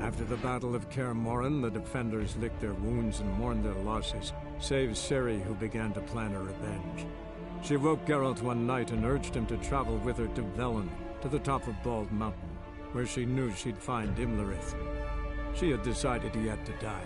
After the Battle of Kaer Morhen, the defenders licked their wounds and mourned their losses, save Ciri, who began to plan a revenge. She woke Geralt one night and urged him to travel with her to Velen, to the top of Bald Mountain, where she knew she'd find Imlerith. She had decided he had to die.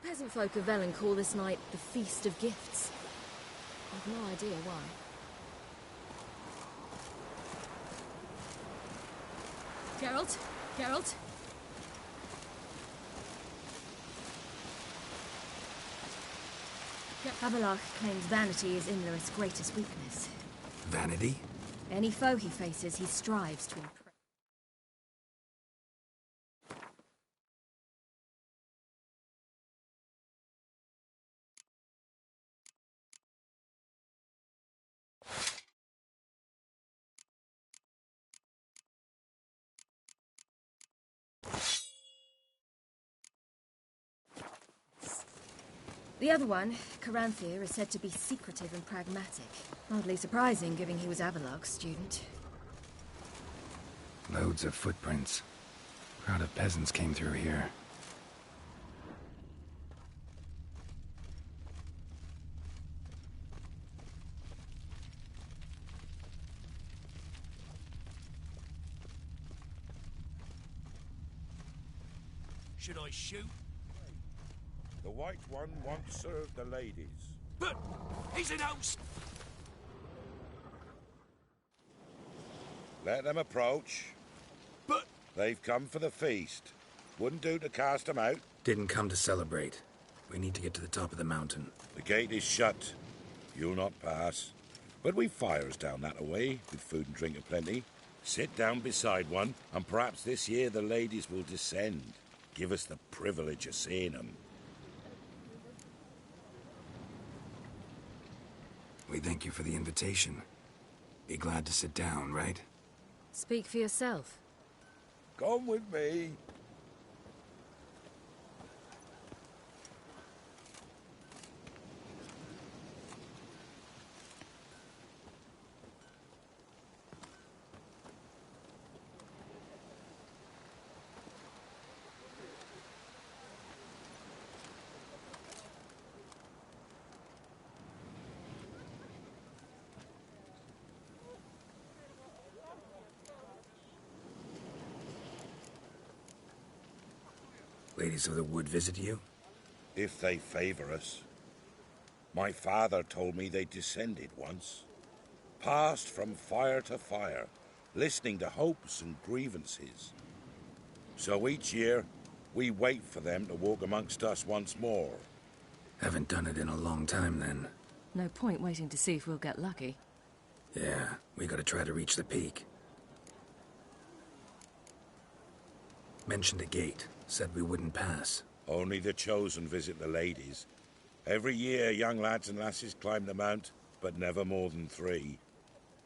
The peasant folk of Velen call this night the Feast of Gifts. I've no idea why. Geralt? Geralt? Abelard claims vanity is Imlerith's greatest weakness. Vanity? Any foe he faces, he strives to impress. The other one, Caranthir, is said to be secretive and pragmatic. Hardly surprising, given he was Abelard's student. Loads of footprints. Crowd of peasants came through here. Should I shoot? The White One once served the ladies. But he's an host! Let them approach. But They've come for the feast. Wouldn't do to cast them out. Didn't come to celebrate. We need to get to the top of the mountain. The gate is shut. You'll not pass. But we've fires down that away, with food and drink aplenty. Sit down beside one, and perhaps this year the ladies will descend. Give us the privilege of seeing them. We thank you for the invitation. Be glad to sit down, right? Speak for yourself. Come with me. Ladies of the Wood visit you? If they favor us. My father told me they descended once. Passed from fire to fire, listening to hopes and grievances. So each year, we wait for them to walk amongst us once more. Haven't done it in a long time, then. No point waiting to see if we'll get lucky. Yeah, we gotta try to reach the peak. Mentioned a gate. Said we wouldn't pass. Only the chosen visit the ladies. Every year, young lads and lasses climb the mount, but never more than 3.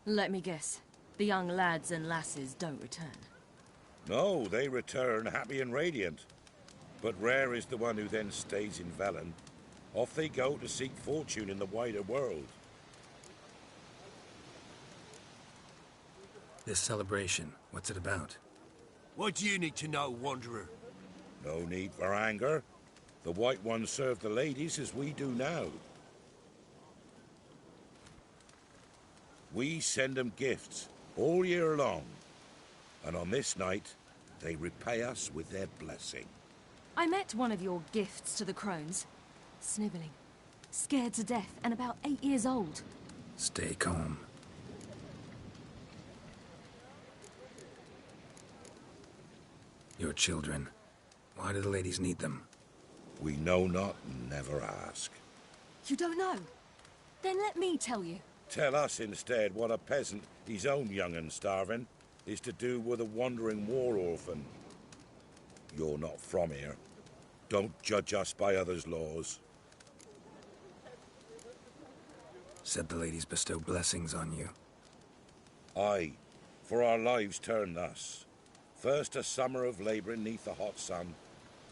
Let me guess. The young lads and lasses don't return. No, they return happy and radiant. But rare is the one who then stays in Velen. Off they go to seek fortune in the wider world. This celebration, what's it about? what do you need to know, Wanderer? No need for anger. The White Ones serve the ladies as we do now. We send them gifts all year long. And on this night, they repay us with their blessing. I met one of your gifts to the crones. Snivelling. Scared to death and about 8 years old. Stay calm. Your children. Why do the ladies need them? We know not and never ask. You don't know? Then let me tell you. Tell us instead what a peasant, his own young and starving, is to do with a wandering war orphan. You're not from here. Don't judge us by others' laws. Said the ladies bestow blessings on you. Aye, for our lives turn thus. First a summer of labouring neath the hot sun,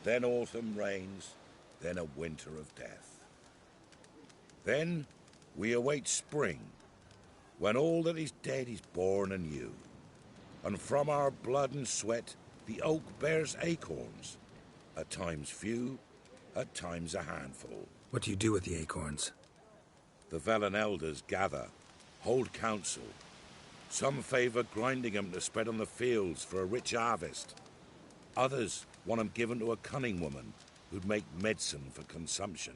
then autumn rains, then a winter of death. Then we await spring, when all that is dead is born anew. And from our blood and sweat the oak bears acorns, at times few, at times a handful. What do you do with the acorns? The Velen elders gather, hold council. Some favour grinding them to spread on the fields for a rich harvest. Others want them given to a cunning woman who'd make medicine for consumption.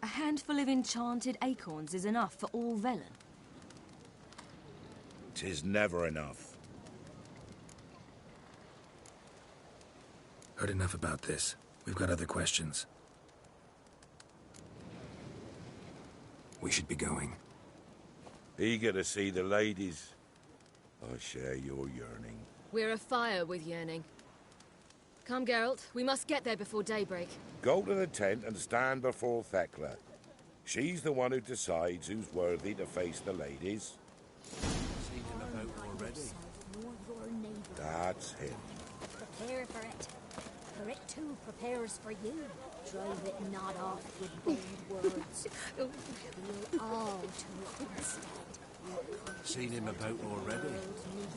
A handful of enchanted acorns is enough for all Velen. 'Tis never enough. Heard enough about this. We've got other questions. We should be going. Eager to see the ladies. I share your yearning. We're afire with yearning. Come, Geralt. We must get there before daybreak. Go to the tent and stand before Thekla. She's the one who decides who's worthy to face the ladies. Seen him about already. That's him. Prepare for it. For it too prepares for you. Drive it not off with bold words. We'll all to it instead. Seen him about already.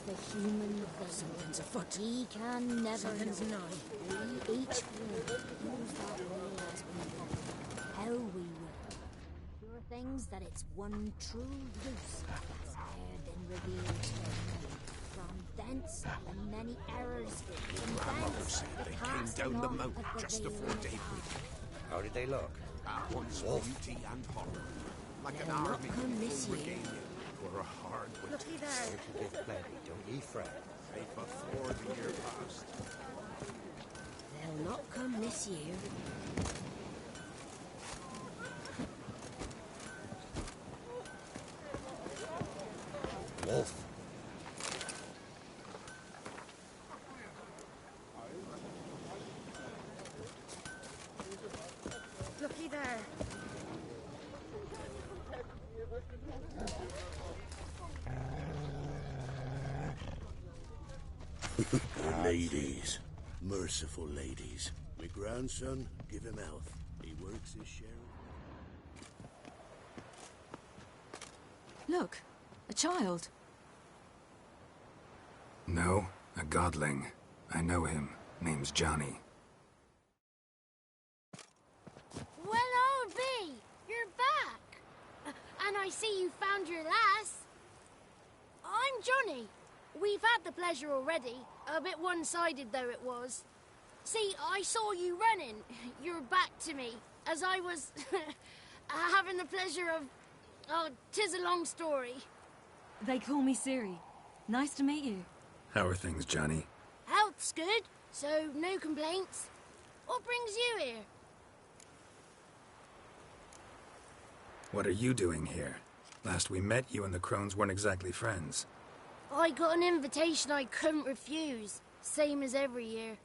The human Something's afoot. We can never Something's know. nigh. We each will use that way as we will. How we will. Sure things that it's one true use that's ne'er been revealed to me. From thence the many errors. From thence the They came casting down the off mountain of the just veil before of daybreak. How did they look? At once beauty and horror. Like an They'll not army come this full year. regalia for a hard winter. Looky there. It'll give plenty, don't ye fret. Right before the year passed. They'll not come this year. Wolf. Looky there. Ladies. Merciful ladies. My grandson, give him health. He works his share. Look, a child. No, a godling. I know him. Name's Johnny. Well, old B, you're back. And I see you found your lass. I'm Johnny. We've had the pleasure already. A bit one-sided, though it was. See, I saw you running. Your back to me. As I was having the pleasure of... Oh, 'tis a long story. They call me Ciri. Nice to meet you. How are things, Johnny? Health's good, so no complaints. What brings you here? What are you doing here? Last we met, you and the crones weren't exactly friends. I got an invitation I couldn't refuse, same as every year.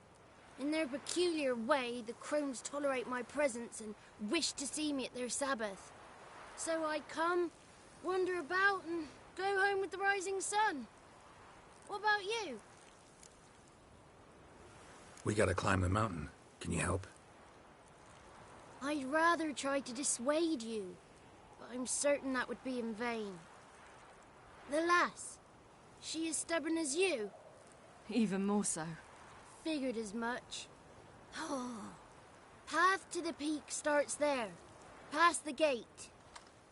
In their peculiar way, the crones tolerate my presence and wish to see me at their Sabbath. So I come, wander about, and go home with the rising sun. What about you? We gotta climb the mountain. Can you help? I'd rather try to dissuade you, but I'm certain that would be in vain. The lass, she as stubborn as you? Even more so. Figured as much. Path to the peak starts there, past the gate.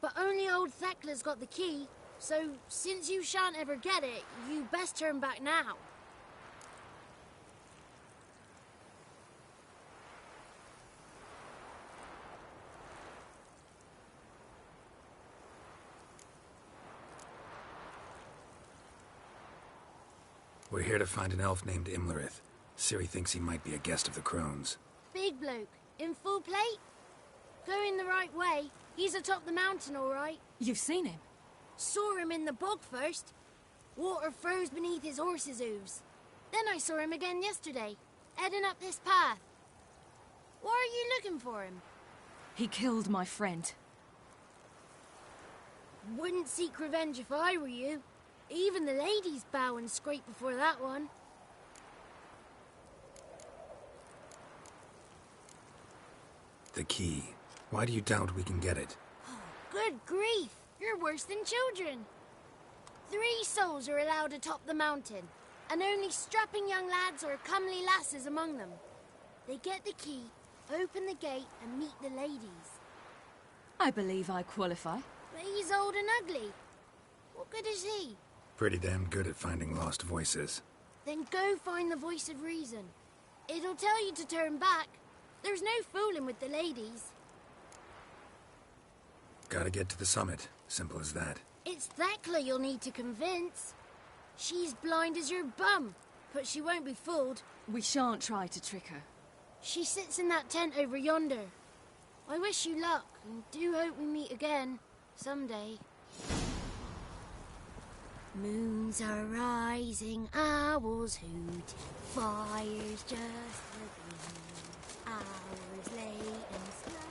But only old Thekla's got the key, so since you shan't ever get it, you best turn back now. We're here to find an elf named Imlerith. Ciri thinks he might be a guest of the Crones. Big bloke, in full plate? Going the right way. He's atop the mountain, all right. You've seen him? Saw him in the bog first. Water froze beneath his horse's hooves. Then I saw him again yesterday, heading up this path. Why are you looking for him? He killed my friend. Wouldn't seek revenge if I were you. Even the ladies bow and scrape before that one. The key. Why do you doubt we can get it? Good grief! You're worse than children. 3 souls are allowed atop the mountain, and only strapping young lads or comely lasses among them. They get the key, open the gate, and meet the ladies. I believe I qualify. But he's old and ugly. What good is he? Pretty damn good at finding lost voices. Then go find the voice of reason. It'll tell you to turn back. There's no fooling with the ladies. Gotta get to the summit. Simple as that. It's Thekla you'll need to convince. She's blind as your bum, but she won't be fooled. We shan't try to trick her. She sits in that tent over yonder. I wish you luck, and do hope we meet again, someday. Moons are rising, owls hoot, fires just begin. Hours late and slow.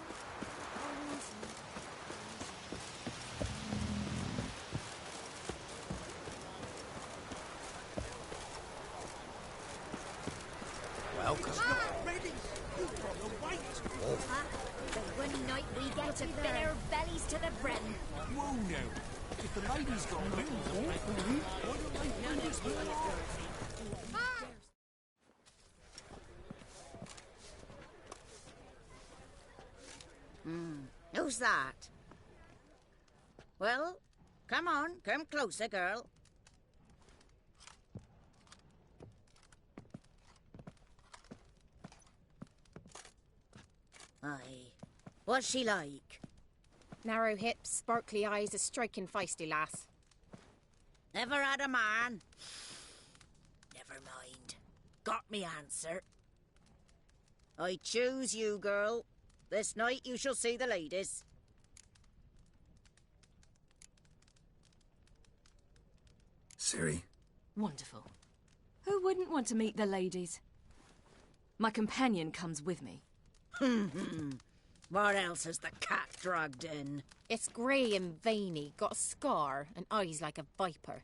Welcome. Ready! You brought the weight! The one night we get to fill our bellies to the brim. Whoa now! If the ladies got wings, why don't they bring us Who's that? Well, come on, come closer, girl. Aye. What's she like? Narrow hips, sparkly eyes, a striking feisty lass. Never had a man? Never mind. Got me answer. I choose you, girl. This night you shall see the ladies. Ciri? Wonderful. Who wouldn't want to meet the ladies? My companion comes with me. What else has the cat dragged in? It's grey and veiny, got a scar, and eyes like a viper.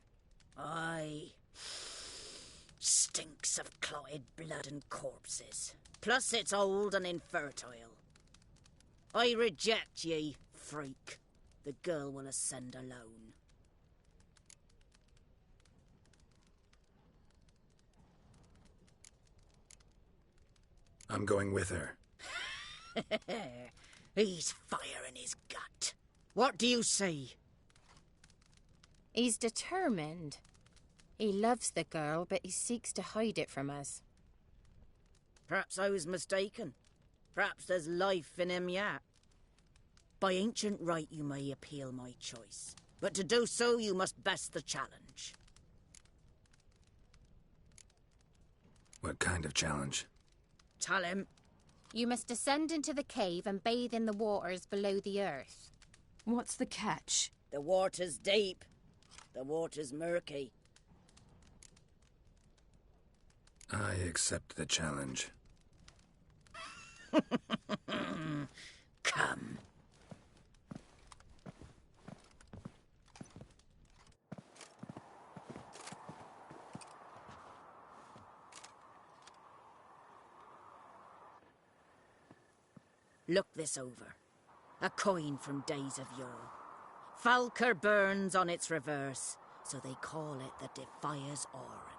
Aye. Stinks of clotted blood and corpses. Plus it's old and infertile. I reject ye, freak. The girl will ascend alone. I'm going with her. He's fire in his gut. What do you say? He's determined. He loves the girl, but he seeks to hide it from us. Perhaps I was mistaken. Perhaps there's life in him yet. By ancient right you may appeal my choice, but to do so you must best the challenge. What kind of challenge? Tell him. You must descend into the cave and bathe in the waters below the earth. What's the catch? The water's deep. The water's murky. I accept the challenge. Come. Look this over. A coin from days of yore. Falker burns on its reverse, so they call it the Defier's Oran.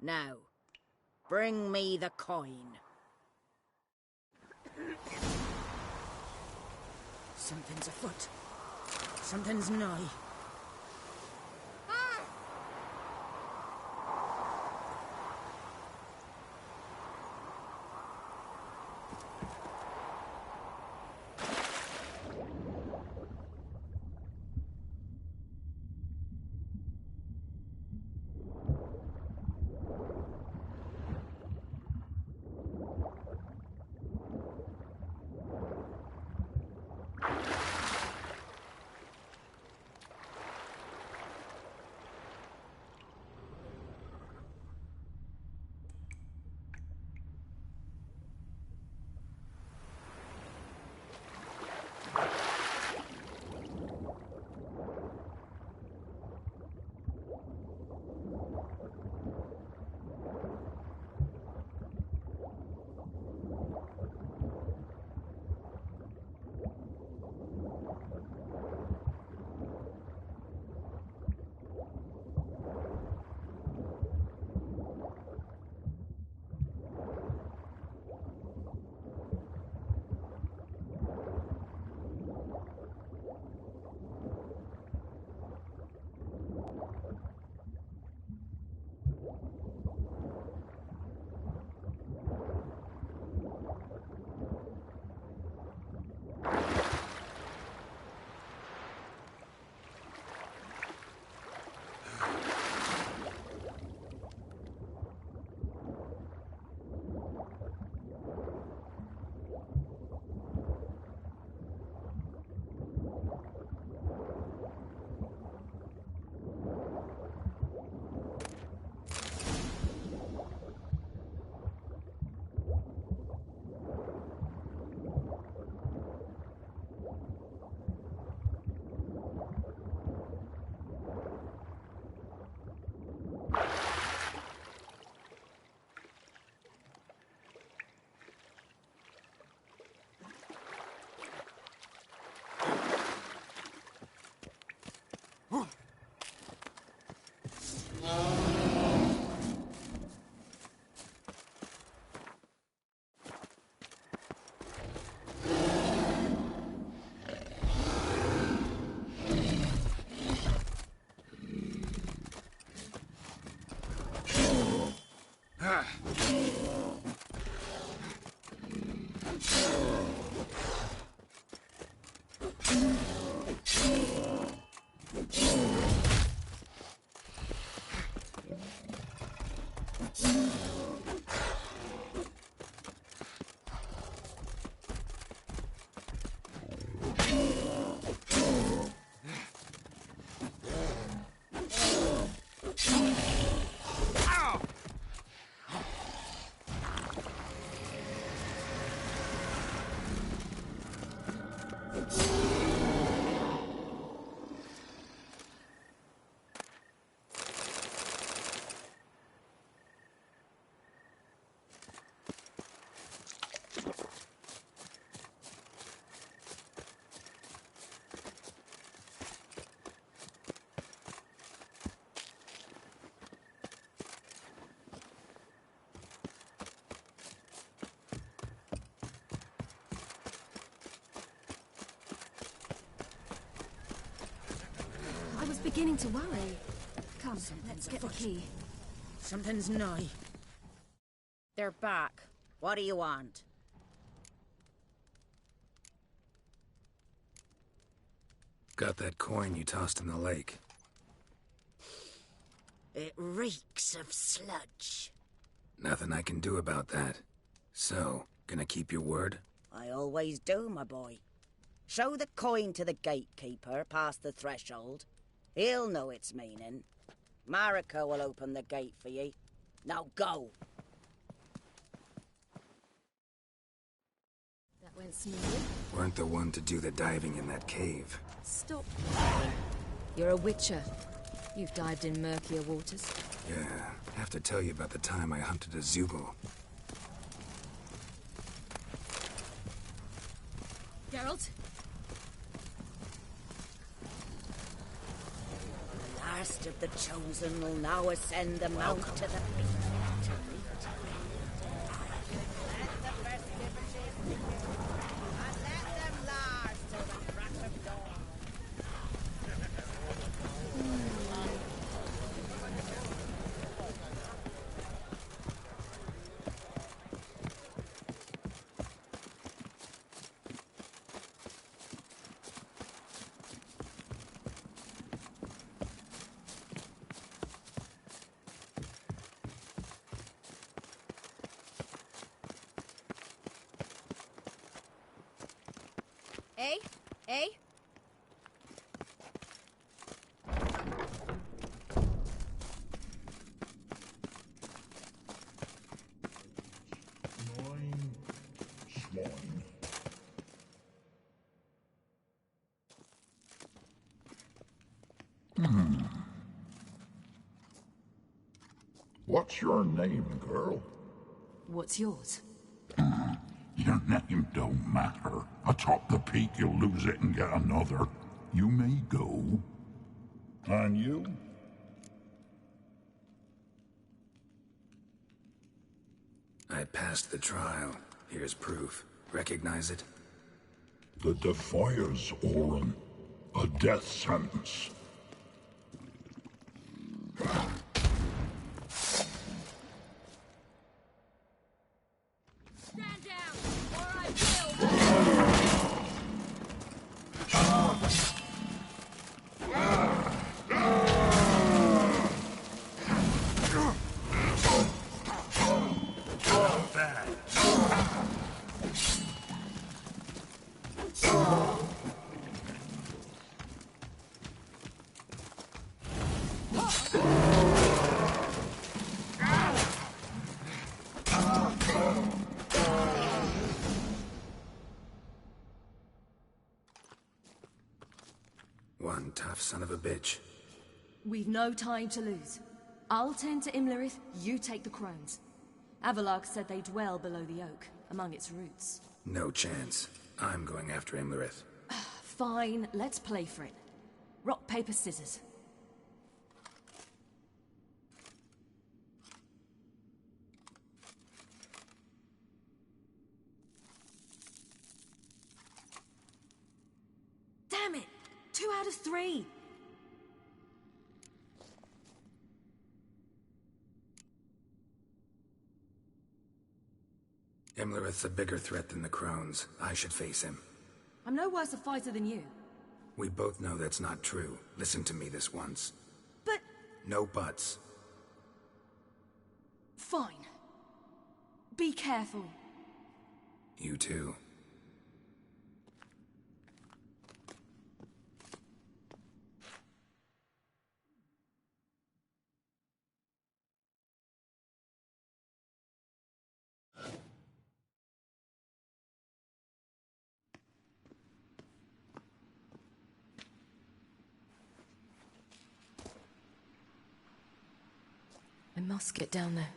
Now, bring me the coin. Something's afoot. Something's nigh. beginning to worry. Come, let's get the key. Something's nigh. They're back. What do you want? Got that coin you tossed in the lake. It reeks of sludge. Nothing I can do about that. So, gonna keep your word? I always do, my boy. Show the coin to the gatekeeper past the threshold. He'll know its meaning. Marika will open the gate for ye. Now go. That went smoothly. Weren't the one to do the diving in that cave. Stop. You're a witcher. You've dived in murkier waters. Yeah, have to tell you about the time I hunted a Zoogle. Geralt? The last of the chosen will now ascend the mount to the peak. Eh? Eh? What's your name, girl? What's yours? Your name don't matter. Atop the peak, you'll lose it and get another. You may go. And you? I passed the trial. Here's proof. Recognize it? The Defier's Orin. A death sentence. Stand down, or I will! One tough son of a bitch. We've no time to lose. I'll tend to Imlerith, you take the crones. Avalok said they dwell below the oak, among its roots. No chance. I'm going after Imlerith. Fine, let's play for it. Rock, paper, scissors. Damn it! 2 out of 3! Imlerith's a bigger threat than the crones. I should face him. I'm no worse a fighter than you. We both know that's not true. Listen to me this once. But... No buts. Fine. Be careful. You too. I must get down there.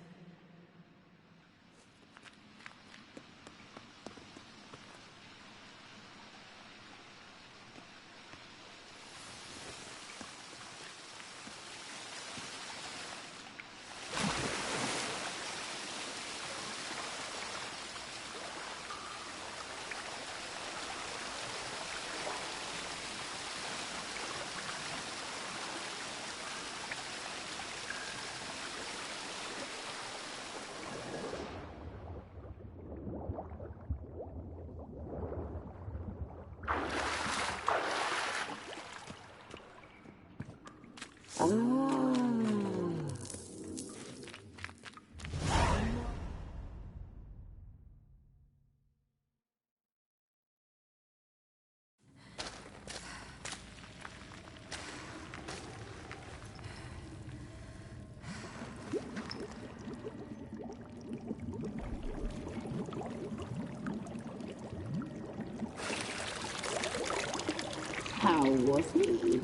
was he?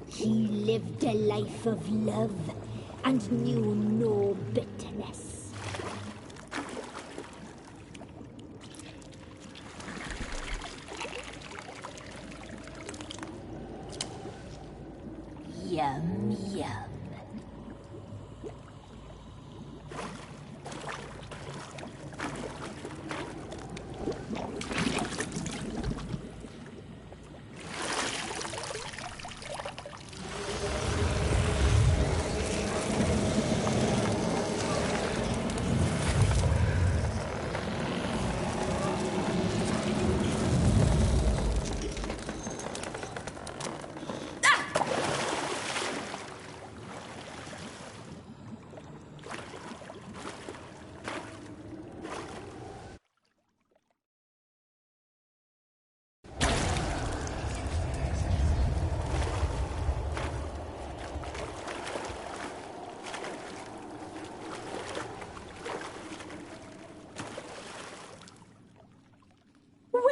He lived a life of love and knew no bitterness. Yum, yum.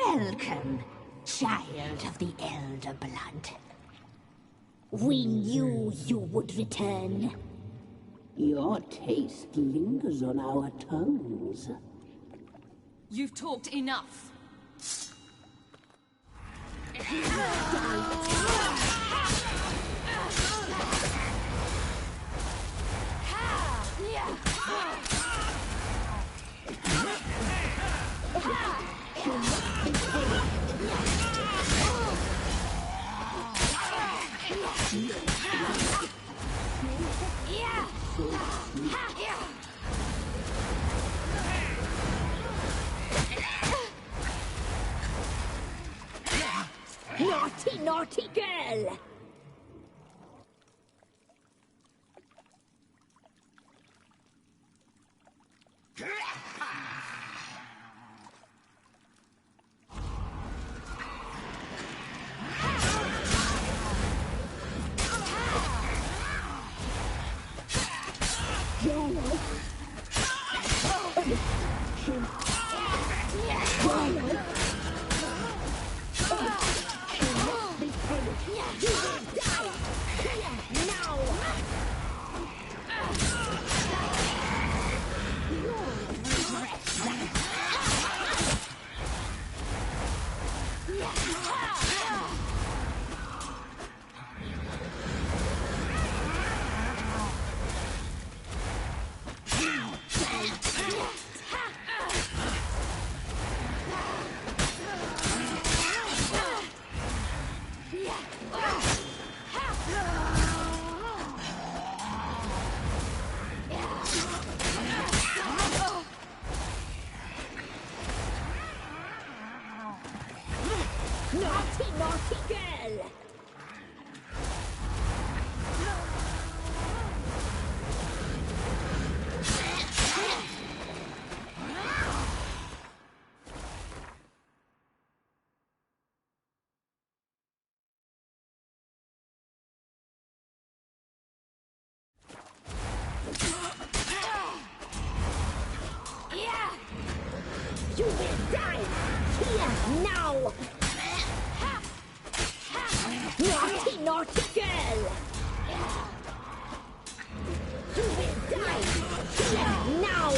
Welcome, child of the Elder Blood. We knew you would return. Your taste lingers on our tongues. You've talked enough. Naughty, naughty girl! Naughty, naughty girl! You will die here now! Naughty, naughty girl! You will die here now!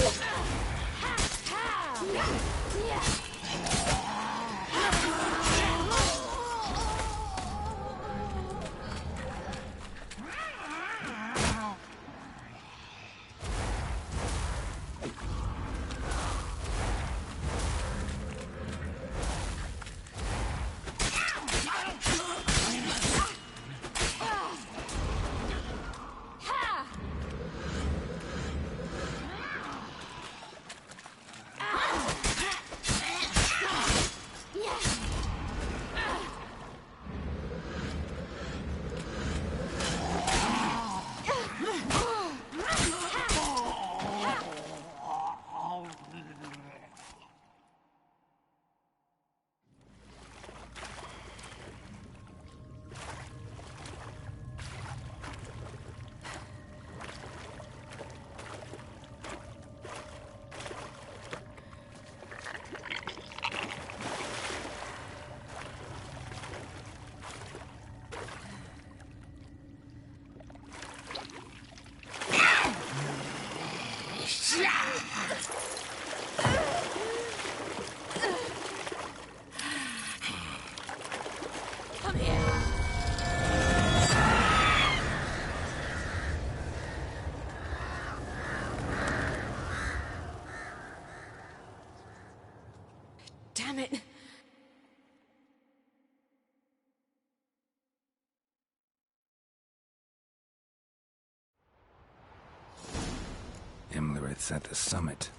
It's at the summit.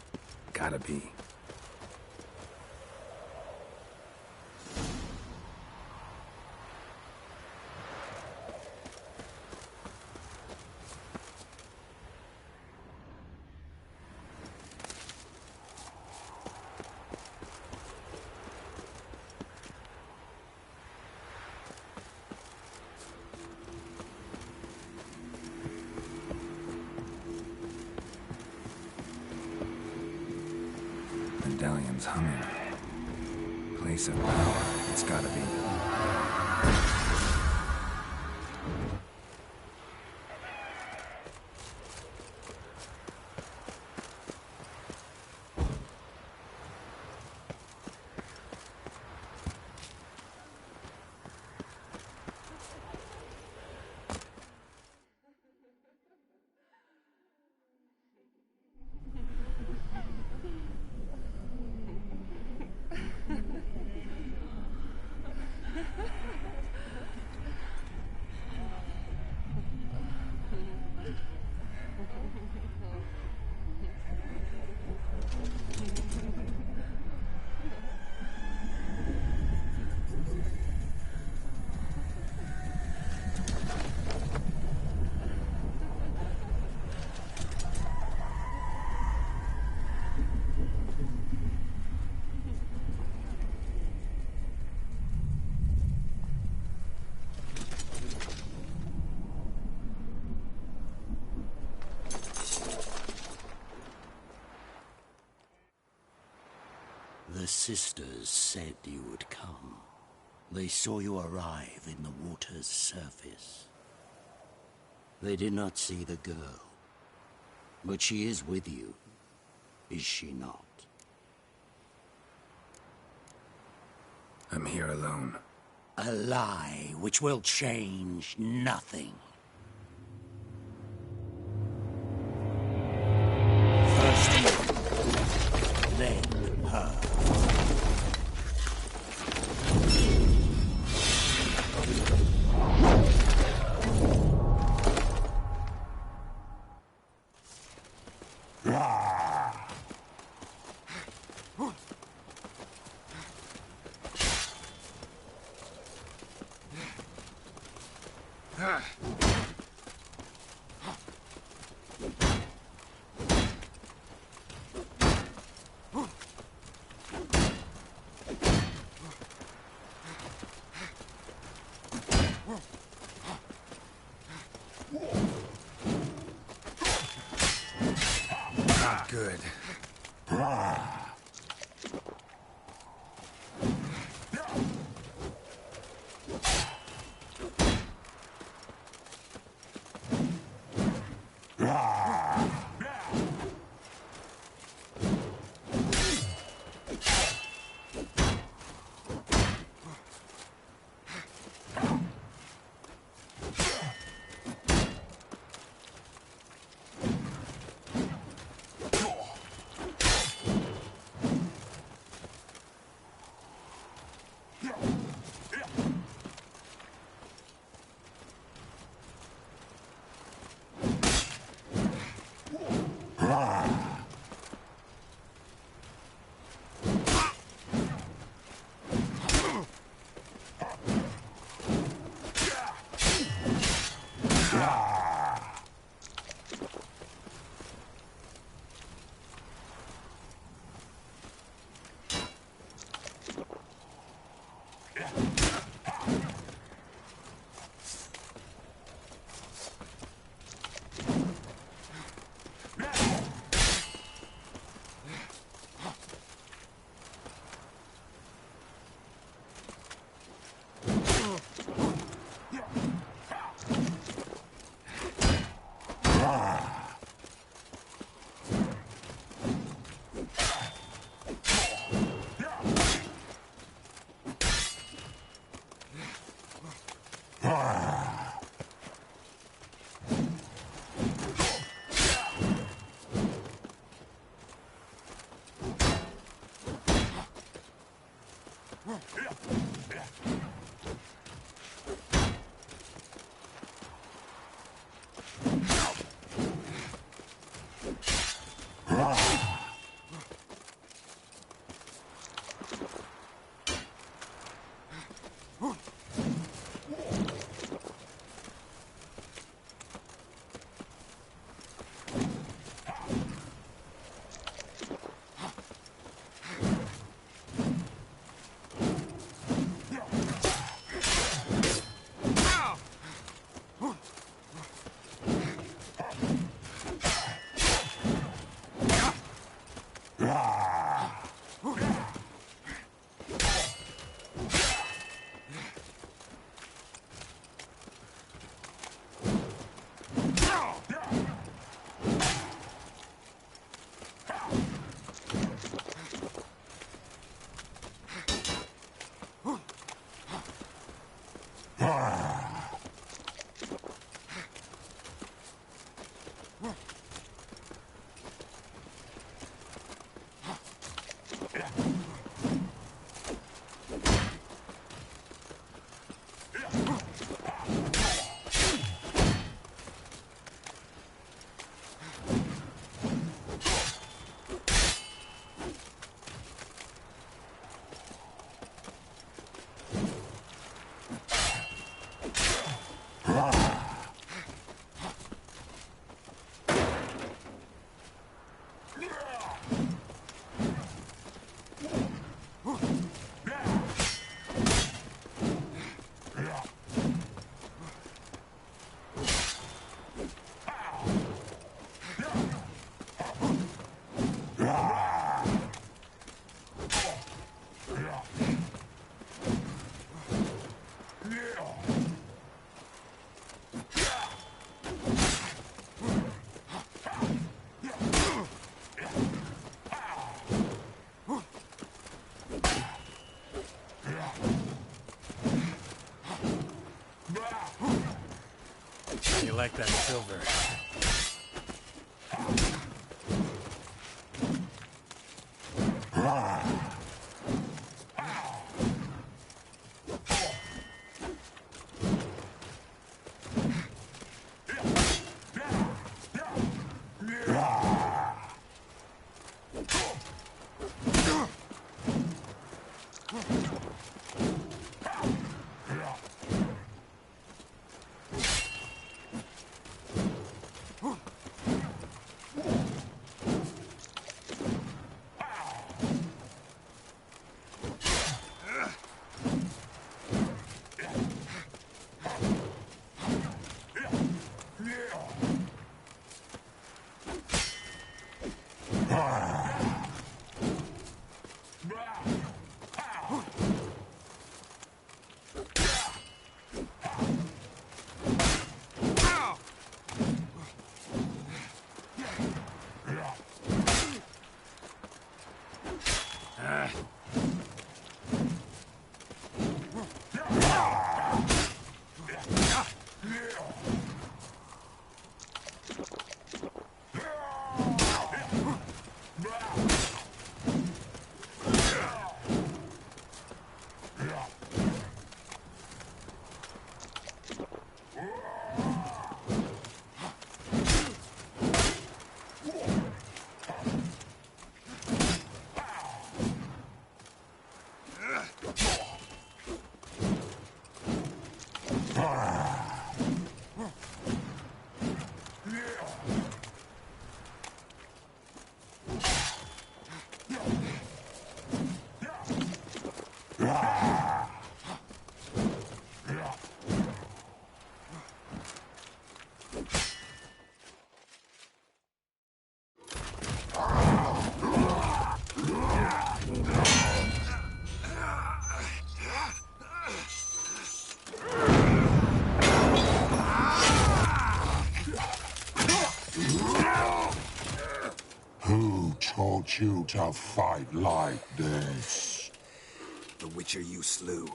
Gotta be. Medallion's humming. Place of power. It's gotta be. The sisters said you would come. They saw you arrive in the water's surface. They did not see the girl. But she is with you, is she not? I'm here alone. A lie which will change nothing. First you, then her. Not good. You like that silver? Who taught you to fight like this? The Witcher you slew.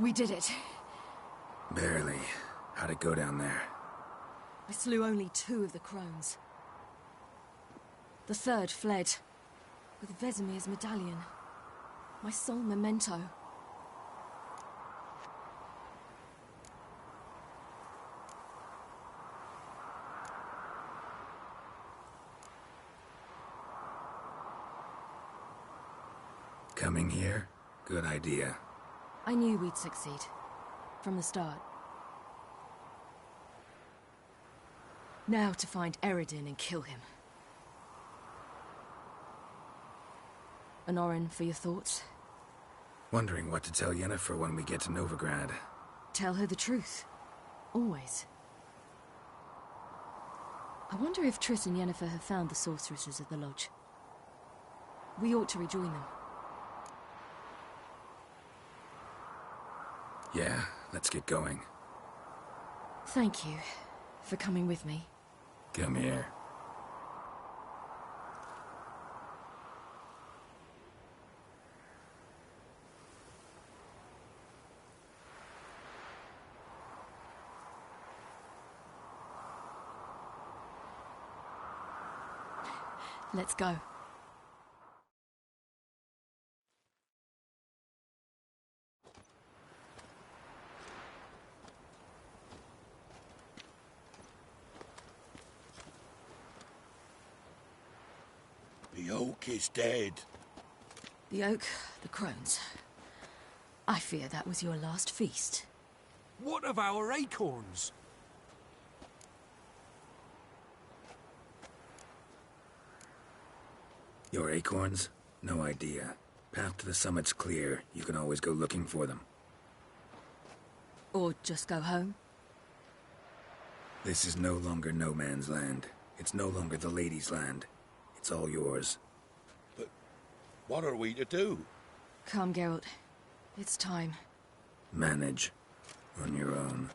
We did it. Barely. How'd it go down there? I slew only 2 of the crones. The third fled, with Vesemir's medallion. My sole memento. Coming here? Good idea. I knew we'd succeed. From the start. Now to find Eredin and kill him. Honorin, for your thoughts? Wondering what to tell Yennefer when we get to Novigrad. Tell her the truth. Always. I wonder if Triss and Yennefer have found the sorceresses at the lodge. We ought to rejoin them. Yeah, let's get going. Thank you for coming with me. Come here. Let's go. The oak is dead. The oak, the crones. I fear that was your last feast. What of our acorns? Your acorns? No idea. Path to the summit's clear. You can always go looking for them. Or just go home? This is no longer no man's land. It's no longer the lady's land. It's all yours. But what are we to do? Come, Geralt. It's time. Manage. On your own.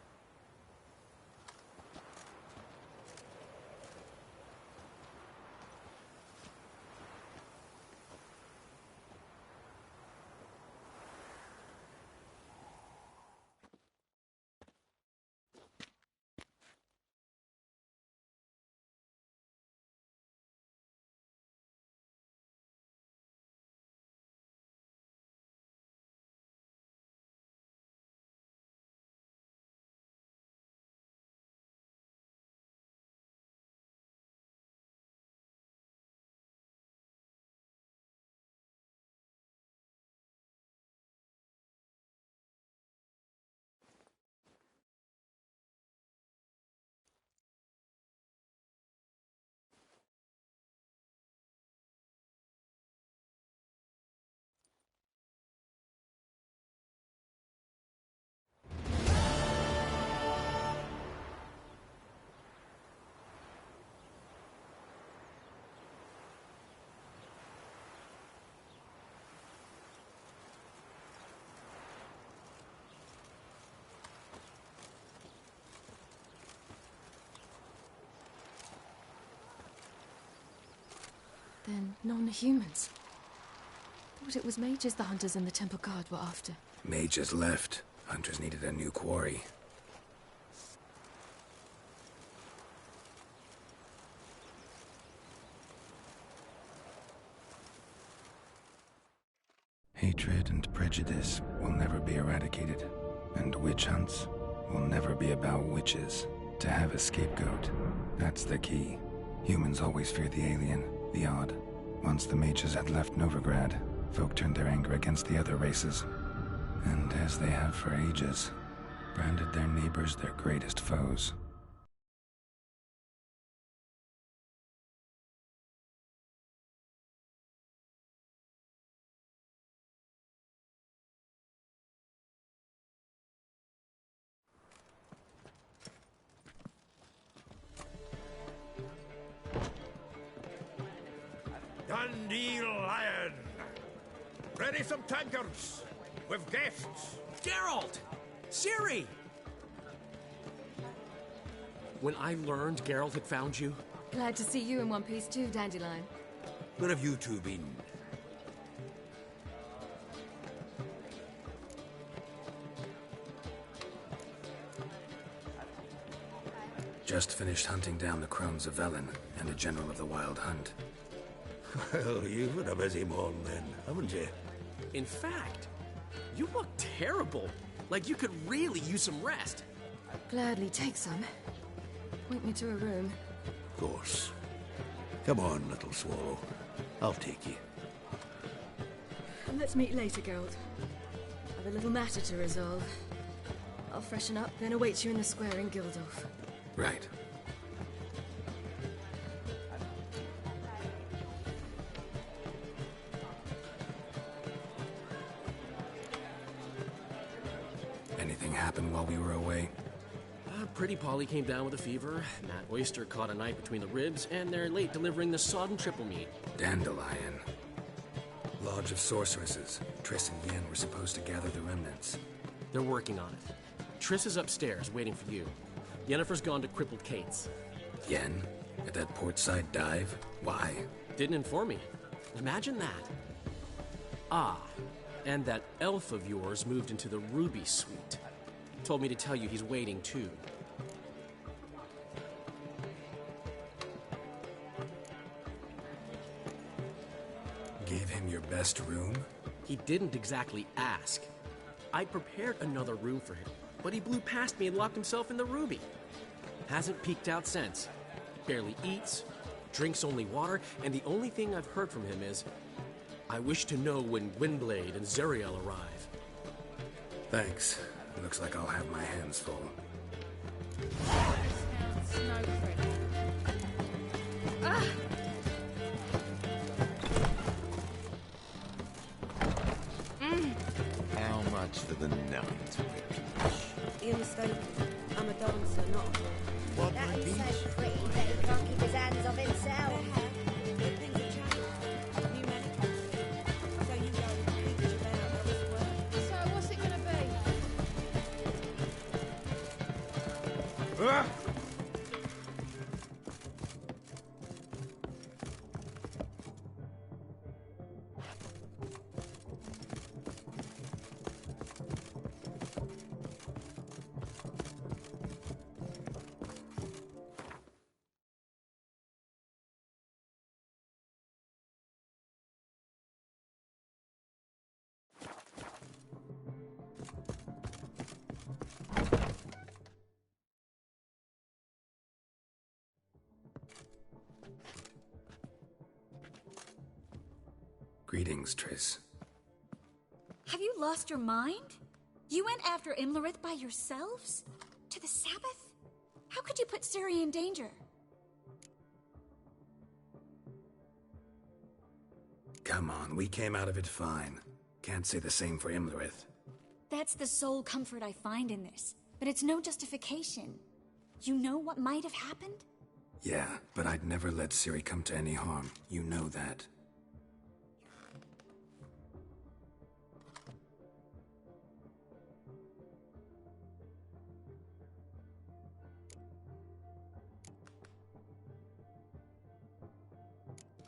Then non-humans. Thought it was mages the hunters and the temple guard were after. Mages left. Hunters needed a new quarry. Hatred and prejudice will never be eradicated, and witch hunts will never be about witches. To have a scapegoat, that's the key. Humans always fear the alien, the odd. Once the mages had left Novigrad, folk turned their anger against the other races. And as they have for ages, branded their neighbors their greatest foes. Dundee Lion! Ready some tankards! With guests! Geralt! Ciri! When I learned Geralt had found you... Glad to see you in one piece too, Dandelion. Where have you two been? Just finished hunting down the crones of Velen and a general of the Wild Hunt. Well, you've had a busy morning then, haven't you? In fact, you look terrible. Like you could really use some rest. Gladly take some. Point me to a room. Of course. Come on, little swallow. I'll take you. Let's meet later, Geralt. I've a little matter to resolve. I'll freshen up, then await you in the square in Gildorf. Right. Anything happen while we were away? Pretty Polly came down with a fever. Matt Oyster caught a knife between the ribs, and they're late delivering the sodden triple meat. Dandelion. Lodge of Sorceresses. Triss and Yen were supposed to gather the remnants. They're working on it. Triss is upstairs, waiting for you. Yennefer's gone to Crippled Kate's. Yen? At that portside dive? Why? Didn't inform me. Imagine that. Ah, and that elf of yours moved into the Ruby Suite. Told me to tell you he's waiting, too. gave him your best room? He didn't exactly ask. I prepared another room for him, but he blew past me and locked himself in the Ruby. Hasn't peeked out since. Barely eats, drinks only water, and the only thing I've heard from him is, "I wish to know when Windblade and Zeriel arrive." Thanks. Looks like I'll have my hands full. How much for the night, You're mistaken. I'm a dancer, not a whore. What, That my is beach? so pretty that he can't keep his hands off himself. Things have changed. New management. So you go and preach about elsewhere. So what's it gonna be? Greetings, Triss. Have you lost your mind? You went after Imlerith by yourselves? To the Sabbath? How could you put Ciri in danger? Come on, we came out of it fine. Can't say the same for Imlerith. That's the sole comfort I find in this, but it's no justification. You know what might have happened? Yeah, but I'd never let Ciri come to any harm. You know that.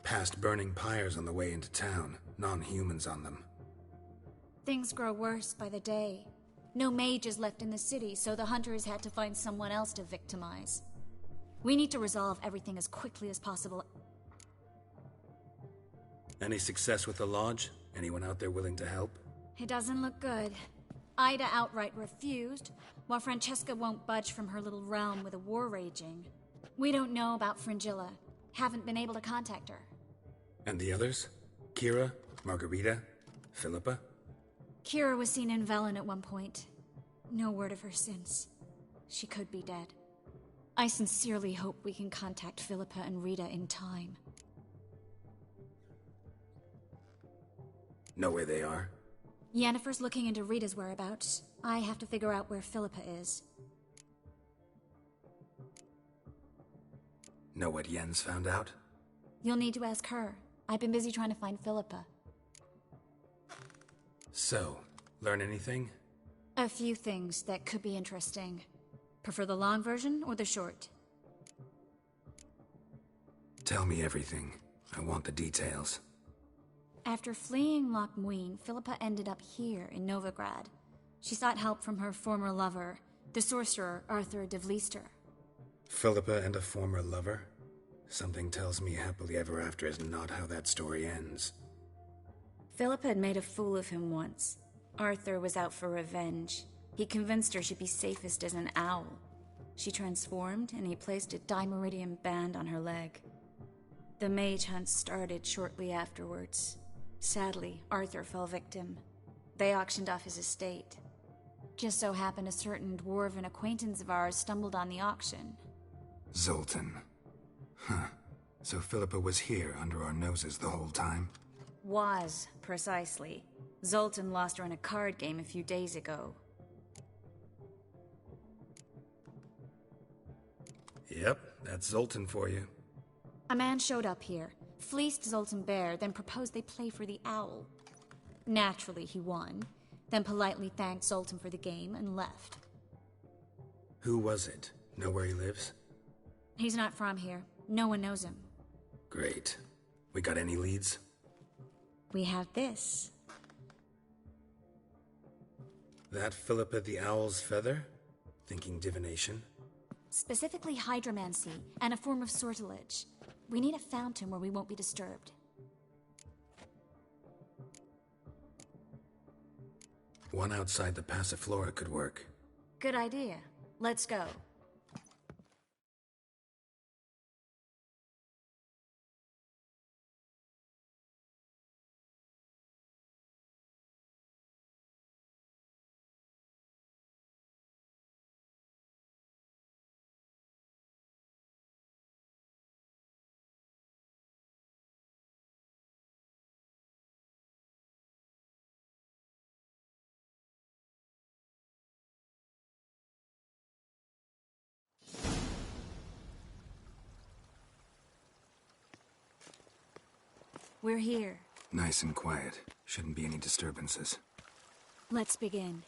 Past burning pyres on the way into town. Non-humans on them. Things grow worse by the day. No mages left in the city, so the hunters had to find someone else to victimize. We need to resolve everything as quickly as possible. Any success with the lodge? Anyone out there willing to help? It doesn't look good. Ida outright refused, while Francesca won't budge from her little realm with a war raging. We don't know about Fringilla. Haven't been able to contact her. And the others? Kira? Margarita? Philippa? Kira was seen in Velen at one point. No word of her since. She could be dead. I sincerely hope we can contact Philippa and Rita in time. Know where they are? Yennefer's looking into Rita's whereabouts. I have to figure out where Philippa is. Know what Yen's found out? You'll need to ask her. I've been busy trying to find Philippa. So, learn anything? A few things that could be interesting. Prefer the long version or the short? Tell me everything. I want the details. After fleeing Loch Muin, Philippa ended up here in Novigrad. She sought help from her former lover, the sorcerer Arthur de Vlister. Philippa and a former lover? Something tells me happily ever after is not how that story ends. Philippa had made a fool of him once. Arthur was out for revenge. He convinced her she'd be safest as an owl. She transformed, and he placed a dimeridium band on her leg. The mage hunt started shortly afterwards. Sadly, Arthur fell victim. They auctioned off his estate. Just so happened a certain dwarven acquaintance of ours stumbled on the auction. Zoltan. Huh. So Philippa was here under our noses the whole time? Was, precisely. Zoltan lost her in a card game a few days ago. Yep, that's Zoltan for you. A man showed up here, fleeced Zoltan bare, then proposed they play for the owl. Naturally, he won, then politely thanked Zoltan for the game and left. Who was it? Know where he lives? He's not from here. No one knows him. Great. We got any leads? We have this. That Philippa the Owl's feather? Thinking divination? Specifically hydromancy, and a form of sortilege. We need a fountain where we won't be disturbed. One outside the Passiflora could work. Good idea. Let's go. We're here. Nice and quiet. Shouldn't be any disturbances. Let's begin.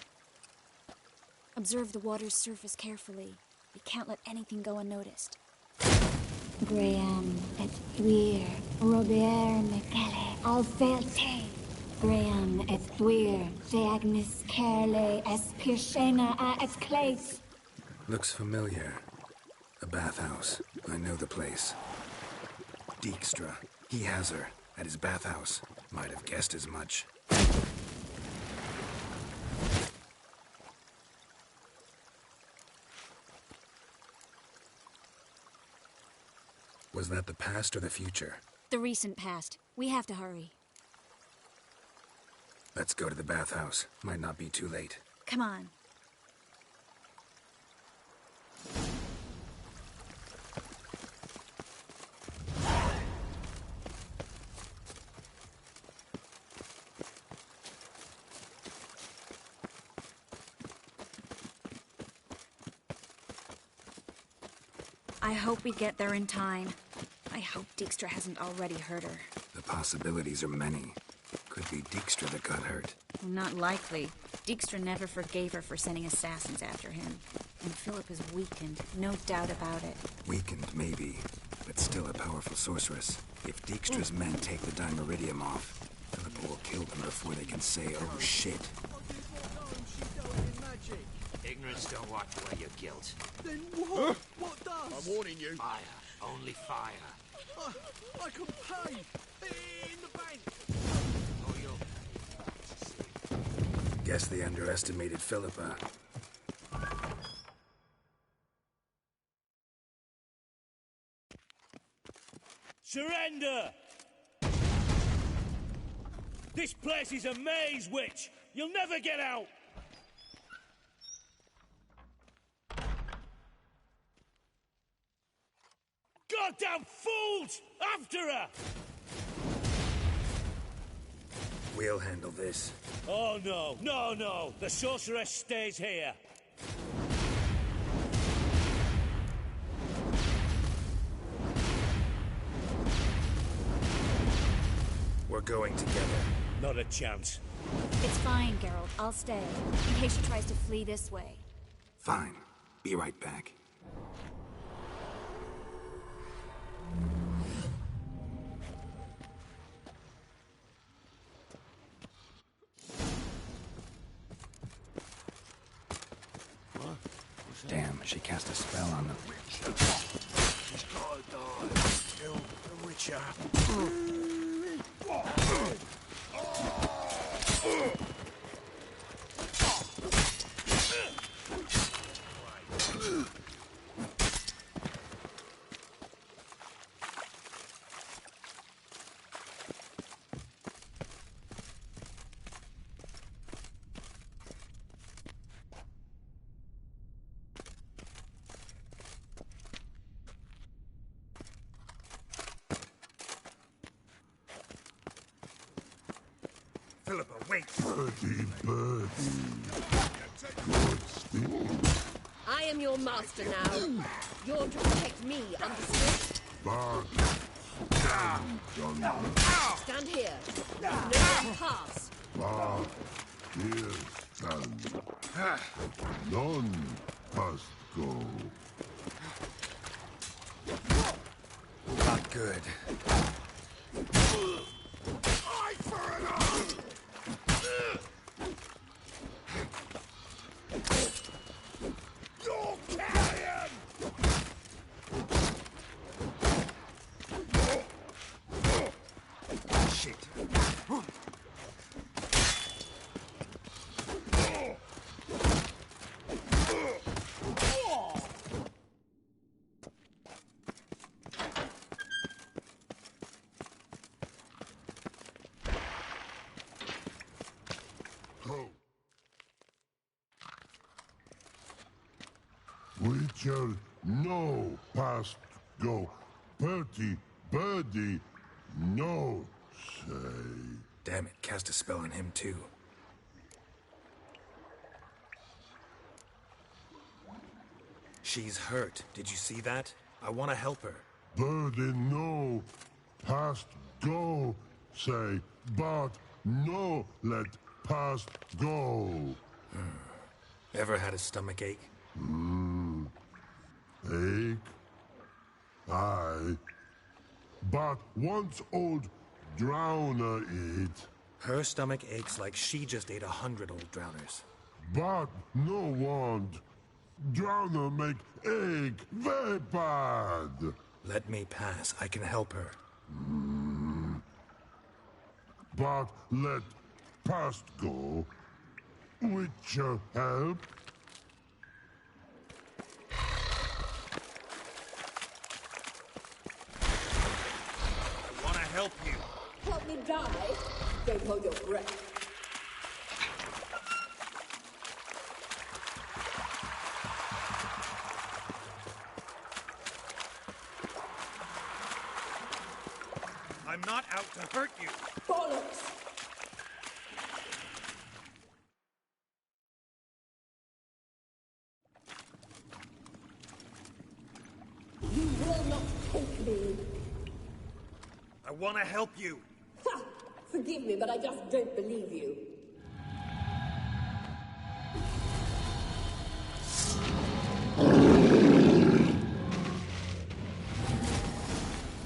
Observe the water's surface carefully. We can't let anything go unnoticed. Graham et thuir, Robert Mekele, Alfelte. Graham et thuir, Theagnis Kerle, es Pirshena a es Clace. Looks familiar. A bathhouse. I know the place. Dijkstra. He has her. At his bathhouse. Might have guessed as much. Was that the past or the future? The recent past. We have to hurry. Let's go to the bathhouse. Might not be too late. Come on. I hope we get there in time. I hope Dijkstra hasn't already hurt her. The possibilities are many. Could be Dijkstra that got hurt. Well, not likely. Dijkstra never forgave her for sending assassins after him. And Philip is weakened, no doubt about it. Weakened, maybe, but still a powerful sorceress. If Dijkstra's men take the Dimeridium off, Philip will kill them before they can say, oh shit. Ignorance don't wipe away your guilt. Then what? What does? I'm warning you. Fire. Only fire. I can pay. In the bank. Oh, you'll... Guess they underestimated Philippa. Surrender! This place is a maze, witch! You'll never get out! Goddamn fools! After her! We'll handle this. Oh no, no, no! The sorceress stays here! We're going together. Not a chance. It's fine, Geralt. I'll stay, in case she tries to flee this way. Fine. Be right back. Damn, she cast a spell on them. She's gotta die. Kill the Witcher. Philippa, wait! Birdie. Good stick. I am your master now. You're to protect me, understood? Back. Stand here. No one pass. Back. Here stand. None must go. Not good. Eye for an eye! You're carrion! Shit. Witcher, no, past go. Bertie, birdie, no, say. Damn it, cast a spell on him too. She's hurt. Did you see that? I want to help her. Birdie, no, past go, say, but no, let past go. Ever had a stomach ache? Ache? Aye. But once old drowner eat. Her stomach aches like she just ate 100 old drowners. But no want. Drowner make ache very bad. Let me pass. I can help her. But let past go. Witcher help. I want to help you. Help me die? Don't hold your breath. I'm not out to hurt you. Bollocks! You will not take me. I want to help you. Ha! Forgive me, but I just don't believe you.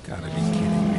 Gotta be kidding me.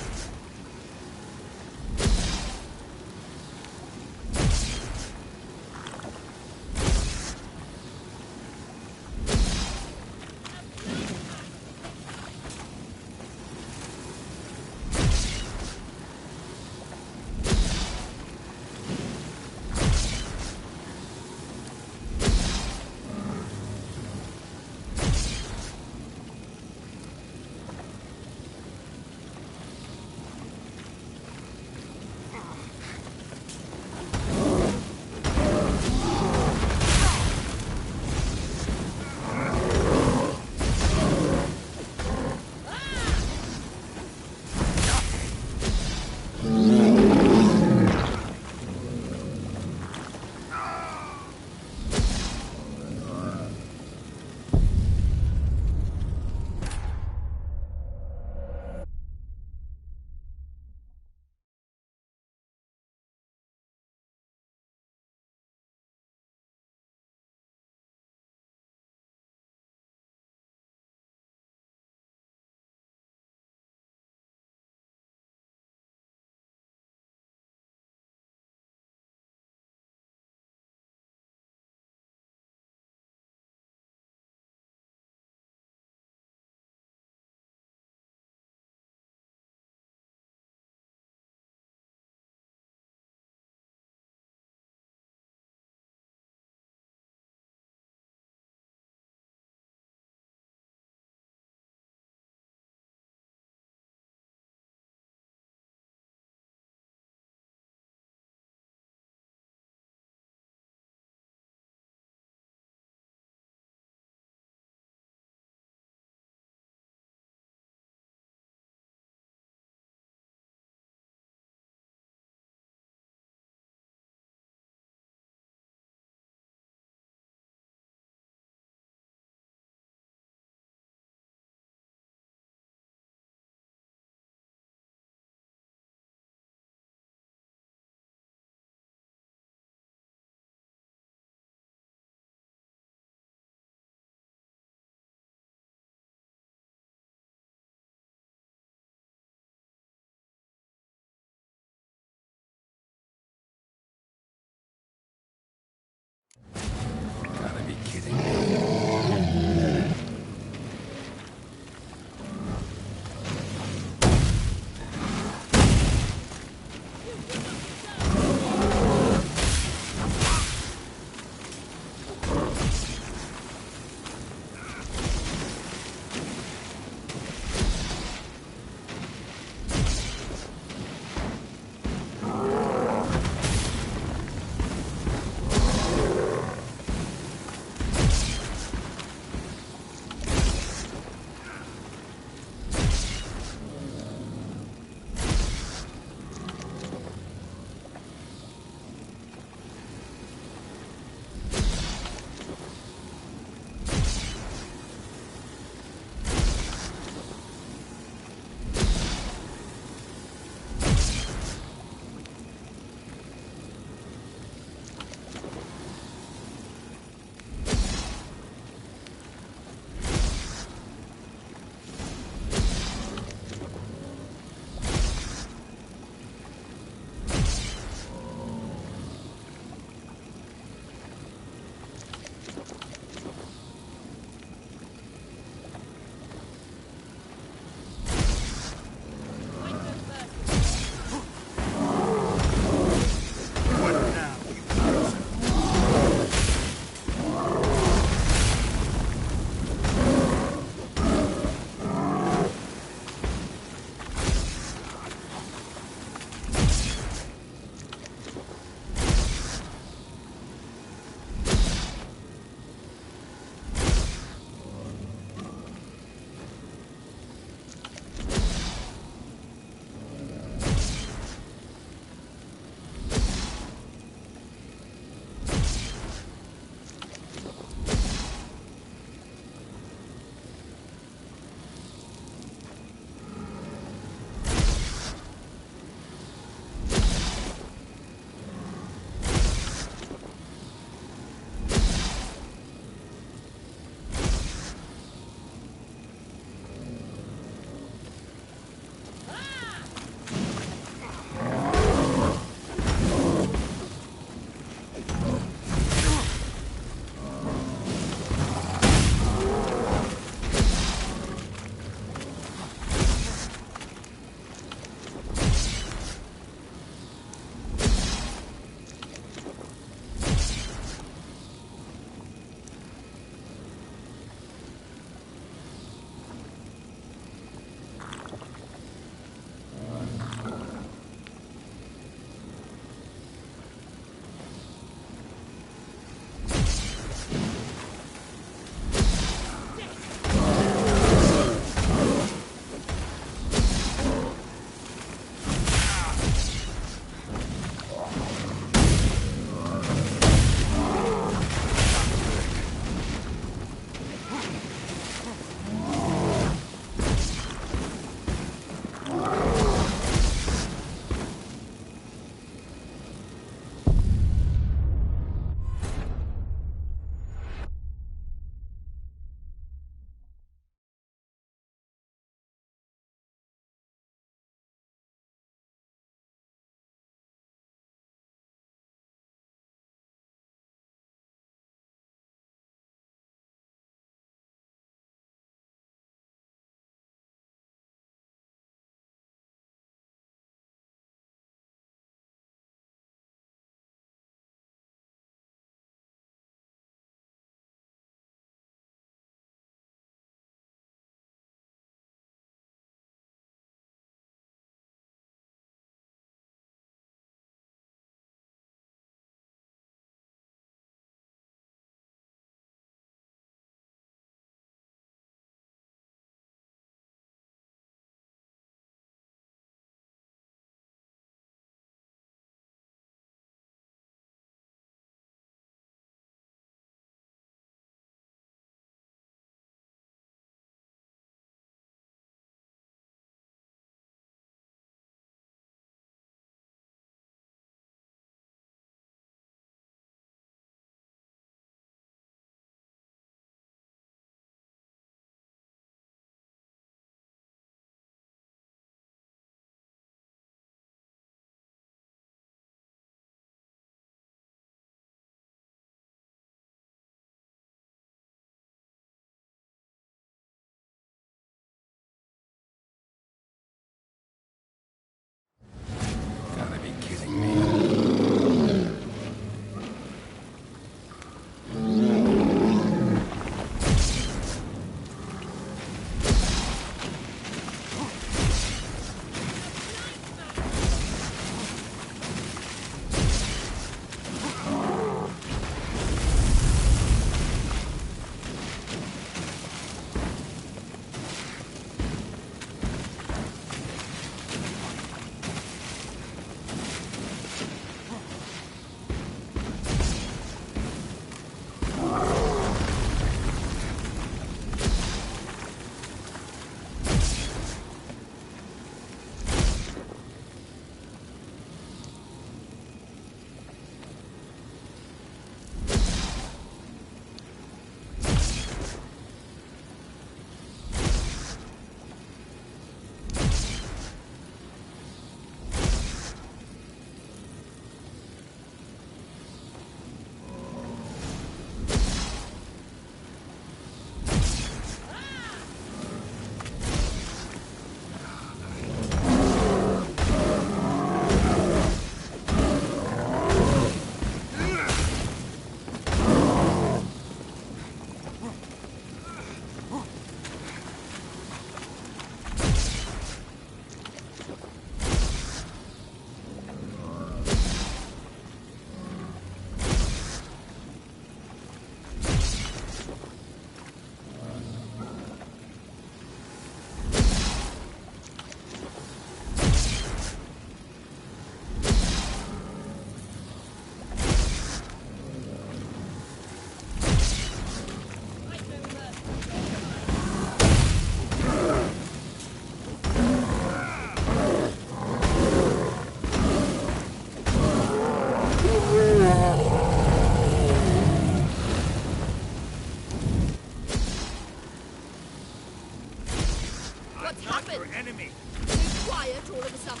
happened? your enemy. Stay quiet all of a sudden.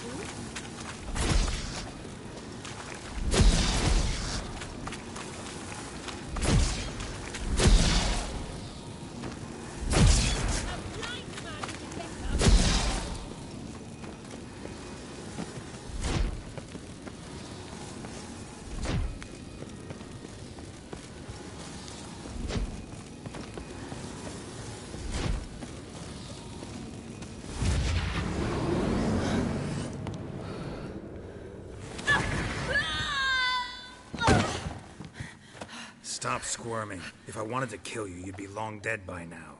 Stop squirming. If I wanted to kill you, you'd be long dead by now.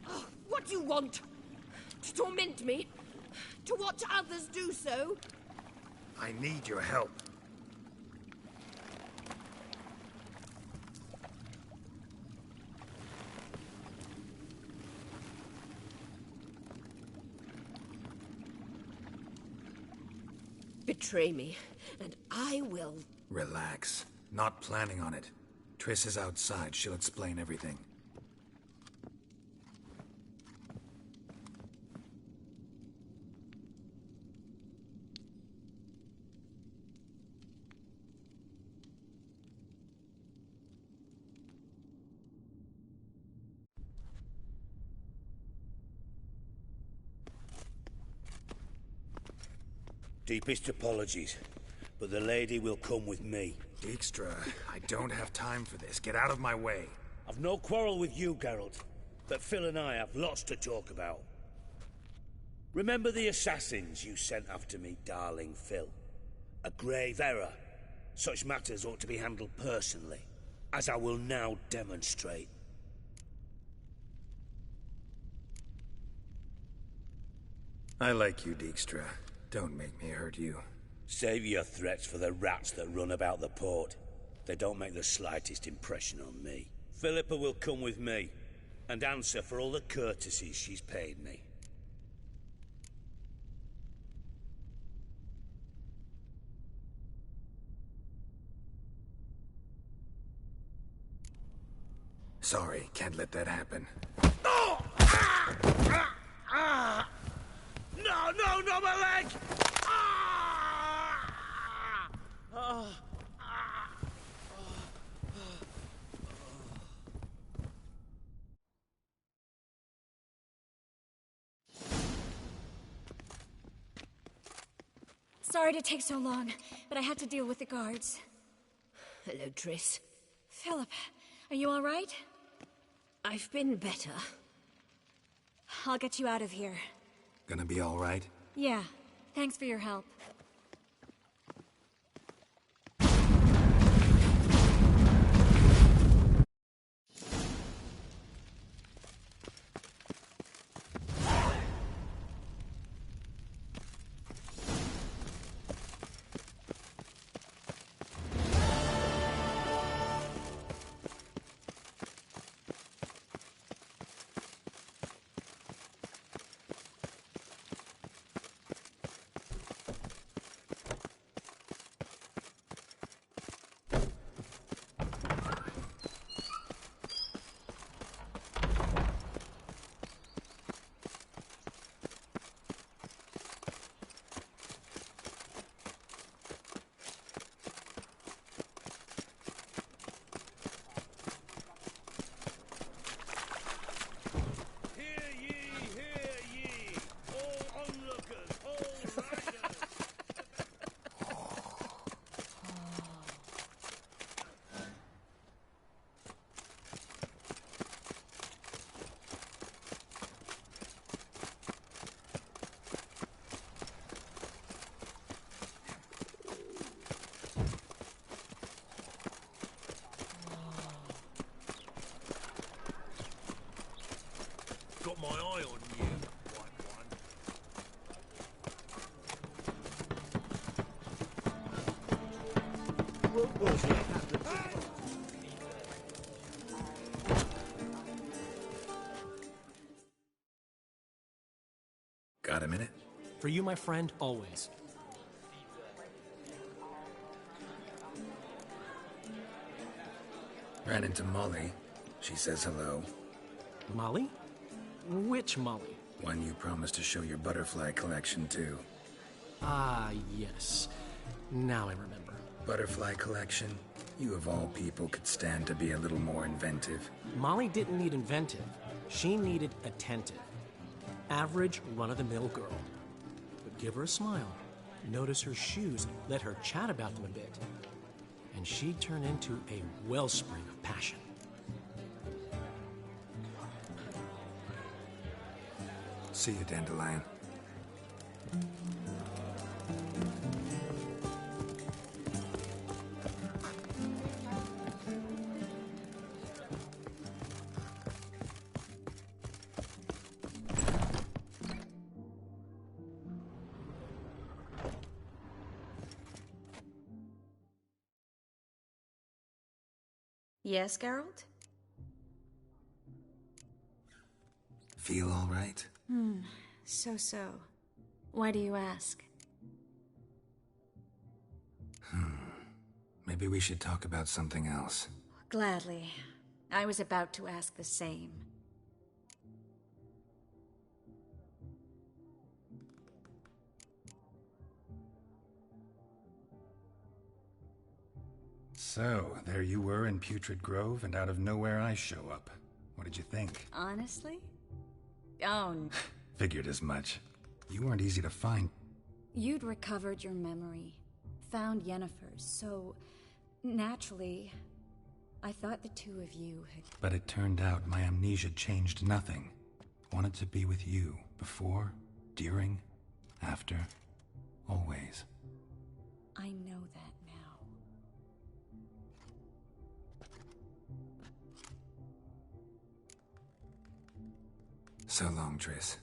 Oh, what do you want? To torment me? To watch others do so? I need your help. Betray me, and I will... Relax. Not planning on it. Triss is outside. She'll explain everything. Deepest apologies, but the lady will come with me. Dijkstra, I don't have time for this. Get out of my way. I've no quarrel with you, Geralt, but Phil and I have lots to talk about. Remember the assassins you sent after me, darling Phil? A grave error. Such matters ought to be handled personally, as I will now demonstrate. I like you, Dijkstra. Don't make me hurt you. Save your threats for the rats that run about the port. They don't make the slightest impression on me. Philippa will come with me, and answer for all the courtesies she's paid me. Sorry, can't let that happen. Oh! No, my leg! Sorry to take so long, but I had to deal with the guards. Hello, Triss. Philip, are you all right? I've been better. I'll get you out of here. Gonna be all right? Yeah, thanks for your help. Got my eye on you, white one. What was it? Got a minute? For you, my friend, always. Ran into Molly. She says hello. Molly? Which Molly? One you promised to show your butterfly collection to. Ah, yes. Now I remember. Butterfly collection? You of all people could stand to be a little more inventive. Molly didn't need inventive. She needed attentive. Average, run-of-the-mill girl. But give her a smile. Notice her shoes. Let her chat about them a bit. And she'd turn into a wellspring of passion. See you, Dandelion. Yes, Geralt? Feel all right? So. Why do you ask? Maybe we should talk about something else. Gladly. I was about to ask the same. So, there you were in Putrid Grove, and out of nowhere I show up. What did you think? Honestly? Oh, Figured as much. You weren't easy to find. you'd recovered your memory, found Yennefer's, so naturally, I thought the two of you had... But it turned out my amnesia changed nothing. Wanted to be with you, before, during, after, always. I know that now. So long, Triss.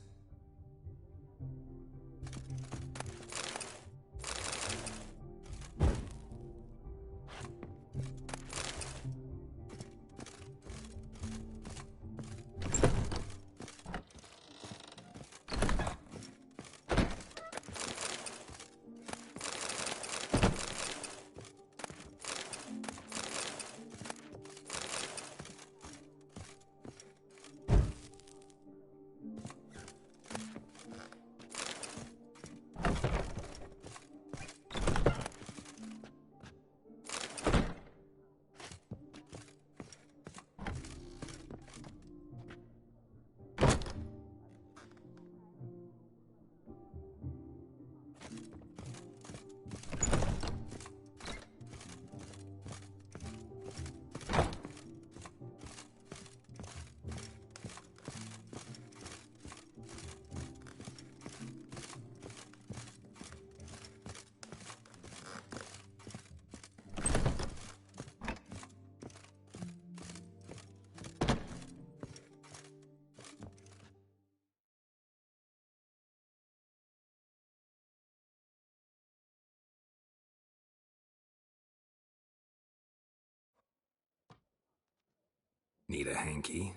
Need a hanky?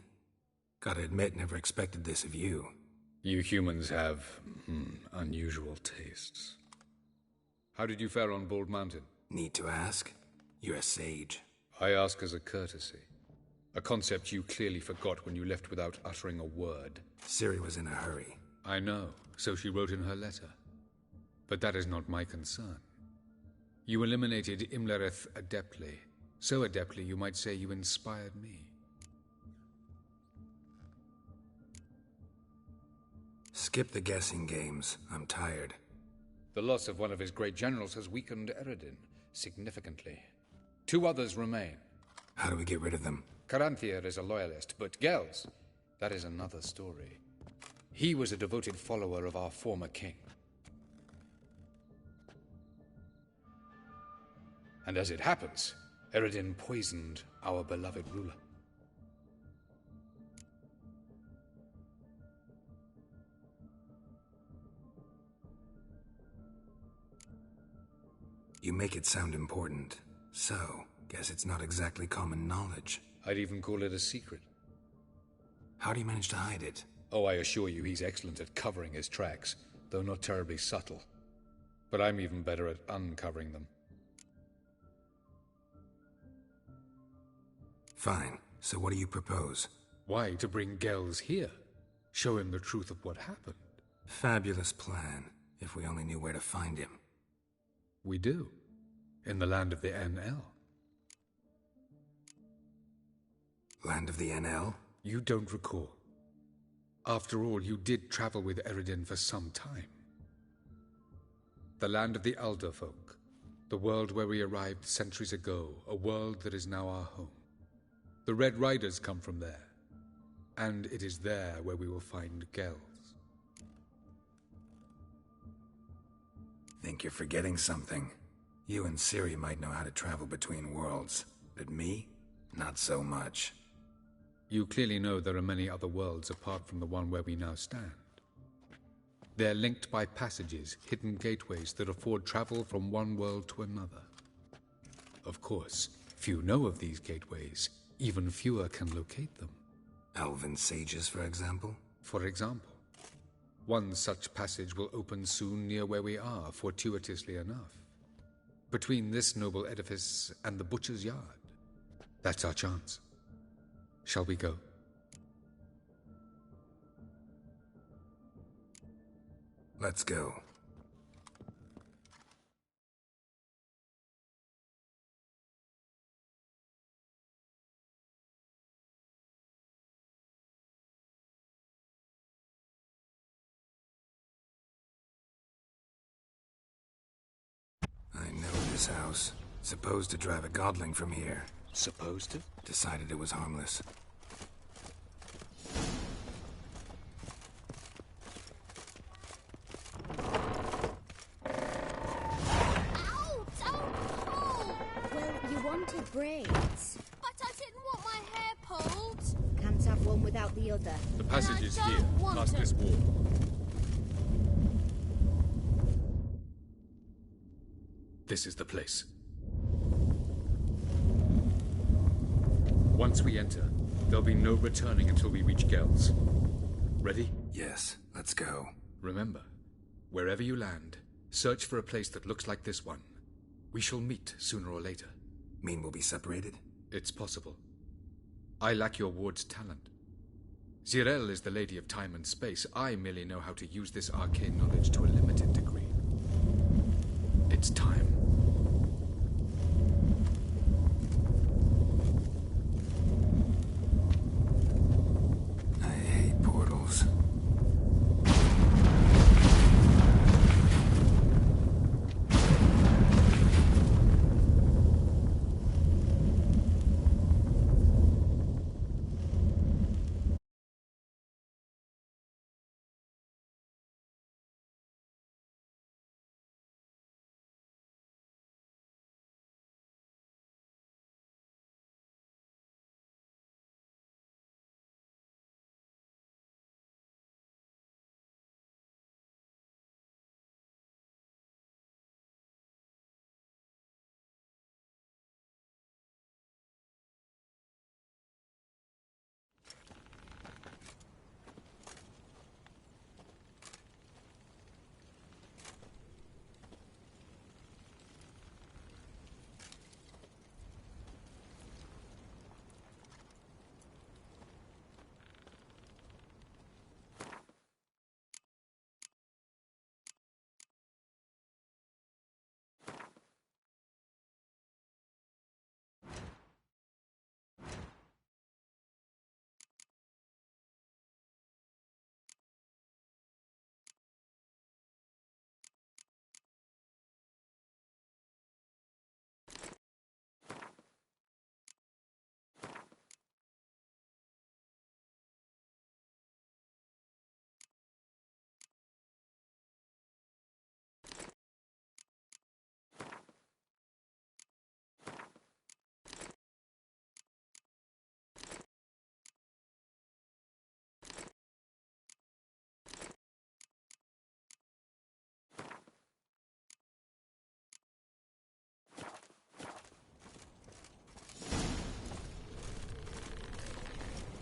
Gotta admit, never expected this of you. You humans have, unusual tastes. How did you fare on Bald Mountain? Need to ask? You're a sage. I ask as a courtesy. A concept you clearly forgot when you left without uttering a word. Ciri was in a hurry. I know, so she wrote in her letter. But that is not my concern. You eliminated Imlerith adeptly. So adeptly you might say you inspired me. Skip the guessing games. I'm tired. The loss of one of his great generals has weakened Eredin significantly. 2 others remain. How do we get rid of them? Caranthier is a loyalist, but Gels, that is another story. He was a devoted follower of our former king. And as it happens, Eredin poisoned our beloved ruler. You make it sound important. So, guess it's not exactly common knowledge. I'd even call it a secret. How do you manage to hide it? Oh, I assure you he's excellent at covering his tracks, though not terribly subtle. But I'm even better at uncovering them. Fine. So what do you propose? Why, to bring Gels here. Show him the truth of what happened. Fabulous plan, if we only knew where to find him. We do. In the land of the NL. Land of the NL? You don't recall. After all, you did travel with Eredin for some time. The land of the Elder folk. The world where we arrived centuries ago. A world that is now our home. The Red Riders come from there. And it is there where we will find Gels. Think you're forgetting something. You and Ciri might know how to travel between worlds, but me? Not so much. You clearly know there are many other worlds apart from the one where we now stand. They're linked by passages, hidden gateways that afford travel from one world to another. Of course, few know of these gateways. Even fewer can locate them. Elven sages, for example? For example. One such passage will open soon near where we are, fortuitously enough. Between this noble edifice and the butcher's yard. That's our chance. Shall we go? Let's go. I know this house. Supposed to drive a godling from here. Supposed to? Decided it was harmless. Ow! Don't pull! Well, you wanted braids. But I didn't want my hair pulled. Can't have one without the other. The passage is here, want past this wall. This is the place. Once we enter, there'll be no returning until we reach Gels. Ready? Yes, let's go. Remember, wherever you land, search for a place that looks like this one. We shall meet sooner or later. Mean we'll be separated? It's possible. I lack your ward's talent. Zirel is the lady of time and space. I merely know how to use this arcane knowledge to a limited degree. It's time. I hate portals.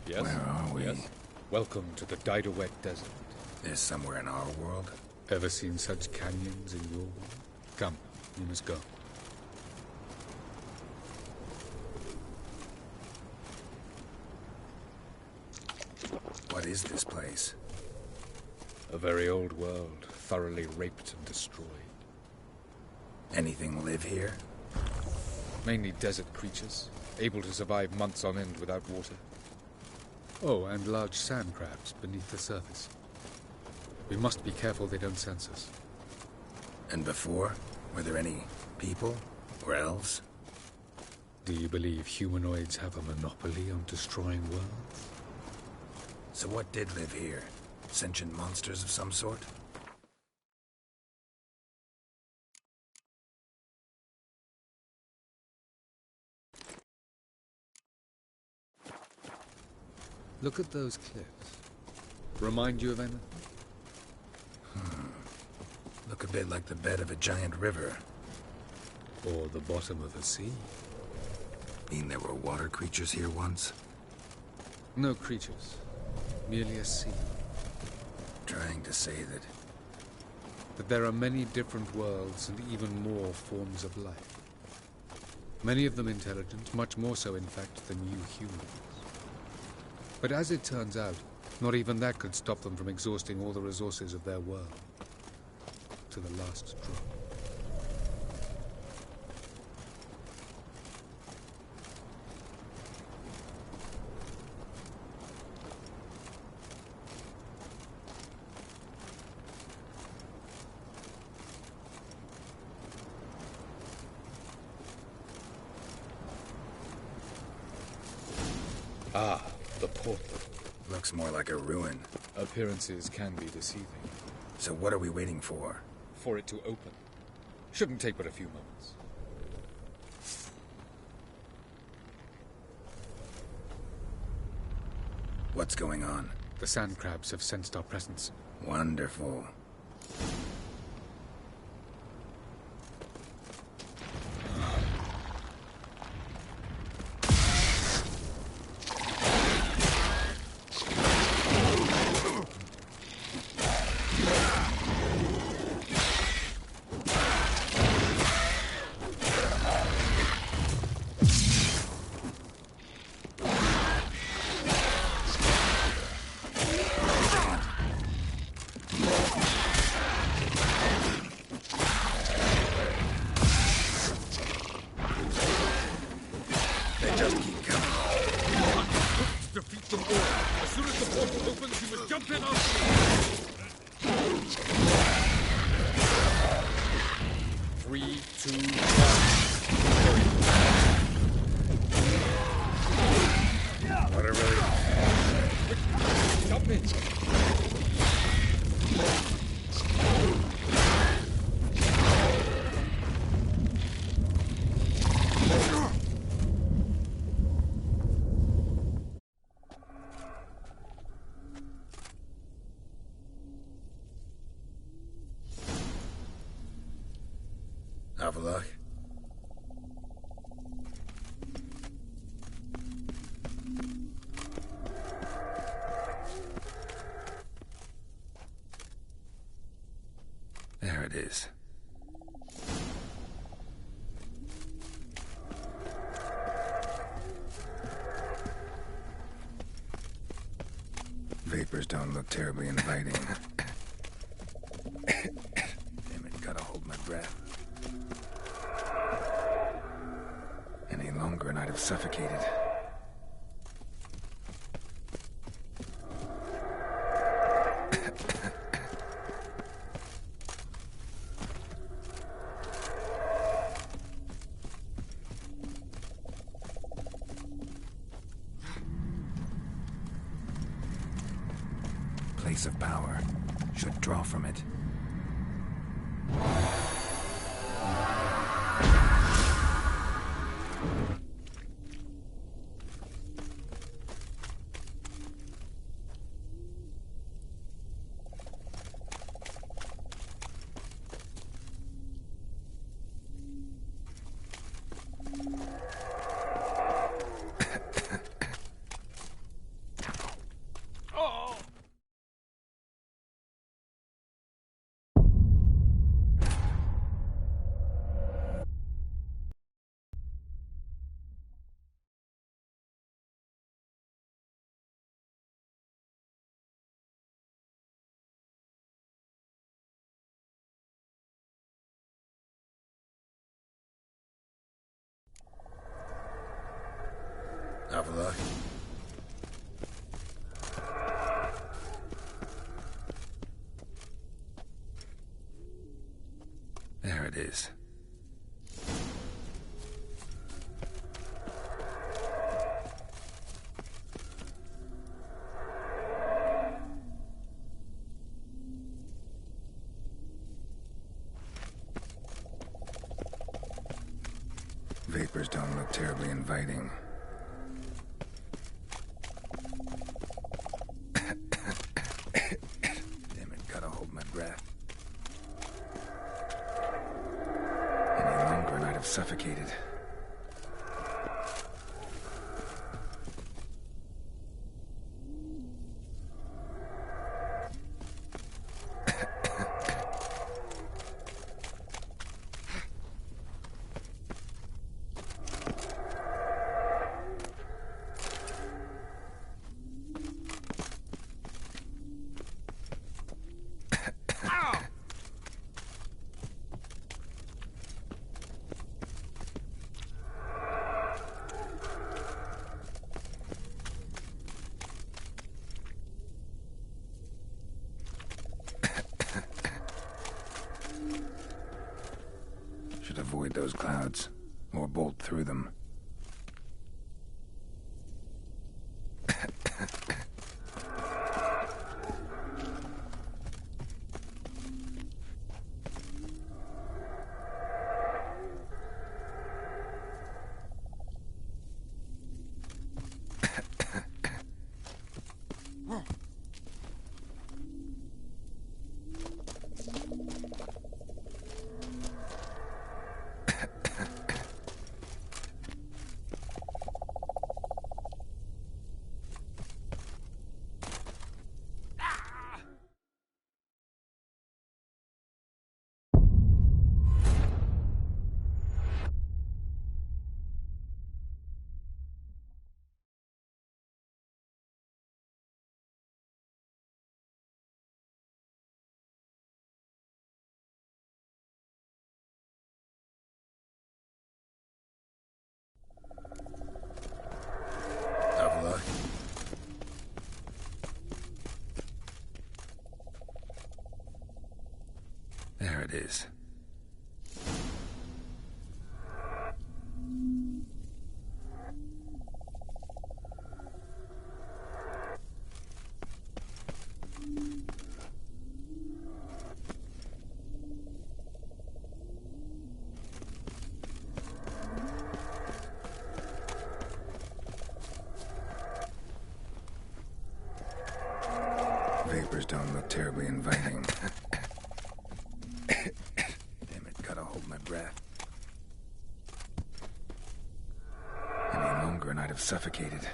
Yes? Where are we? Yes. Welcome to the Didowet Desert. There's somewhere in our world? Ever seen such canyons in your world? Come, we must go. What is this place? A very old world, thoroughly raped and destroyed. Anything live here? Mainly desert creatures, able to survive months on end without water. Oh, and large sand crabs beneath the surface. We must be careful they don't sense us. And before? Were there any people? Or elves? Do you believe humanoids have a monopoly on destroying worlds? So what did live here? Sentient monsters of some sort? Look at those cliffs. Remind you of anything? Look a bit like the bed of a giant river. Or the bottom of a sea. Mean there were water creatures here once? No creatures. Merely a sea. Trying to say that there are many different worlds and even more forms of life. Many of them intelligent, much more so in fact than you humans. But as it turns out, not even that could stop them from exhausting all the resources of their world. To the last drop. Ah, the portal. Looks more like a ruin. Appearances can be deceiving. So what are we waiting for? For it to open. Shouldn't take but a few moments. What's going on? The sand crabs have sensed our presence. Wonderful. Have a look. There it is. Vapors don't look terribly inviting. Damn it, gotta hold my breath. Any longer and I'd have suffocated. Place of power. Should draw from it. is. Vapors don't look terribly inviting. Damn it, gotta hold my breath. Any longer and I'd have suffocated. Should avoid those clouds, or bolt through them. There it is. Vapors don't look terribly inviting. Damn it, gotta hold my breath. Any longer and I'd have suffocated.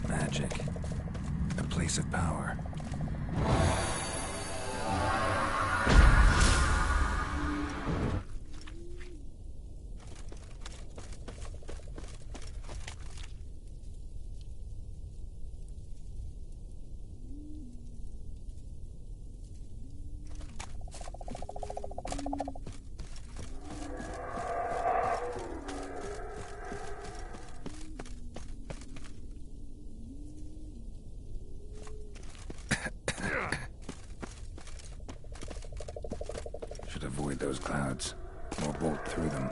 Magic. A place of power. Should avoid those clouds, or bolt through them.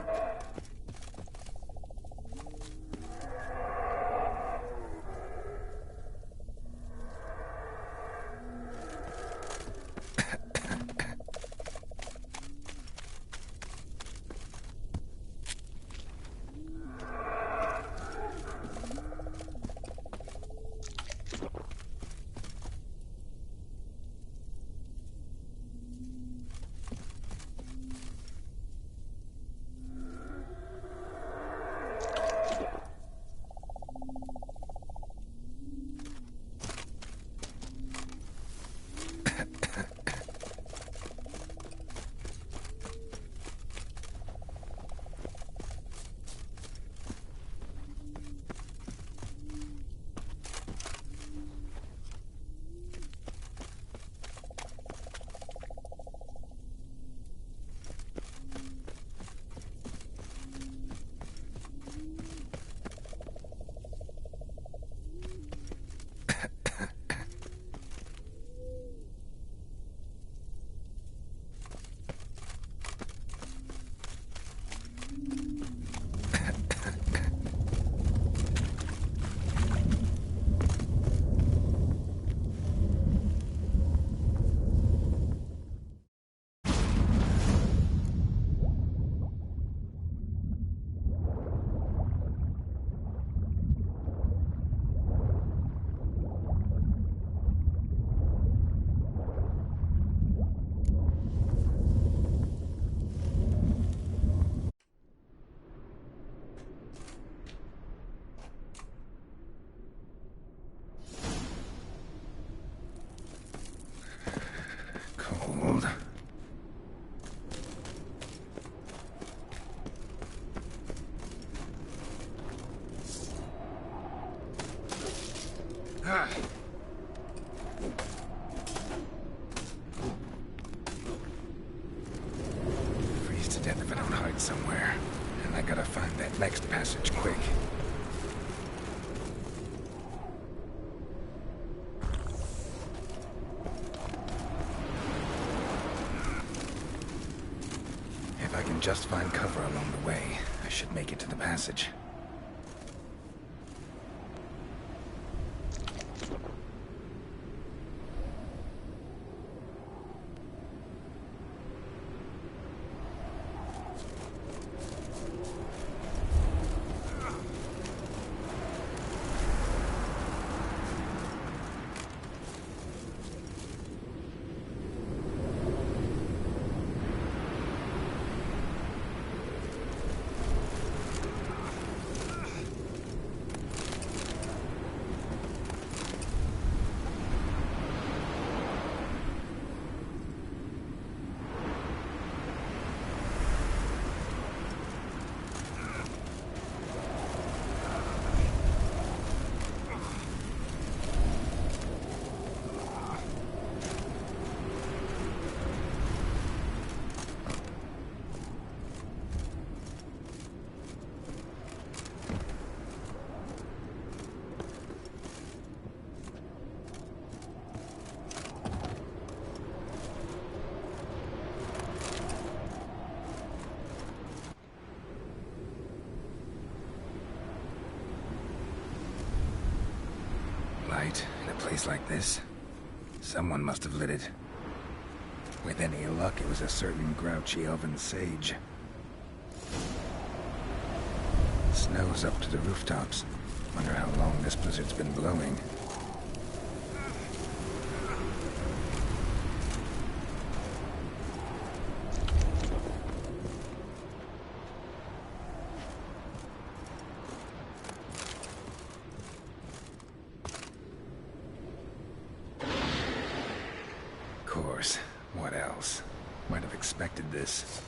Freeze to death if I don't hide somewhere. And I gotta find that next passage quick. If I can just find cover along the way, I should make it to the passage. Light in a place like this? Someone must have lit it. With any luck, it was a certain grouchy oven sage. Snow's up to the rooftops. Wonder how long this blizzard's been blowing. What else? Might have expected this.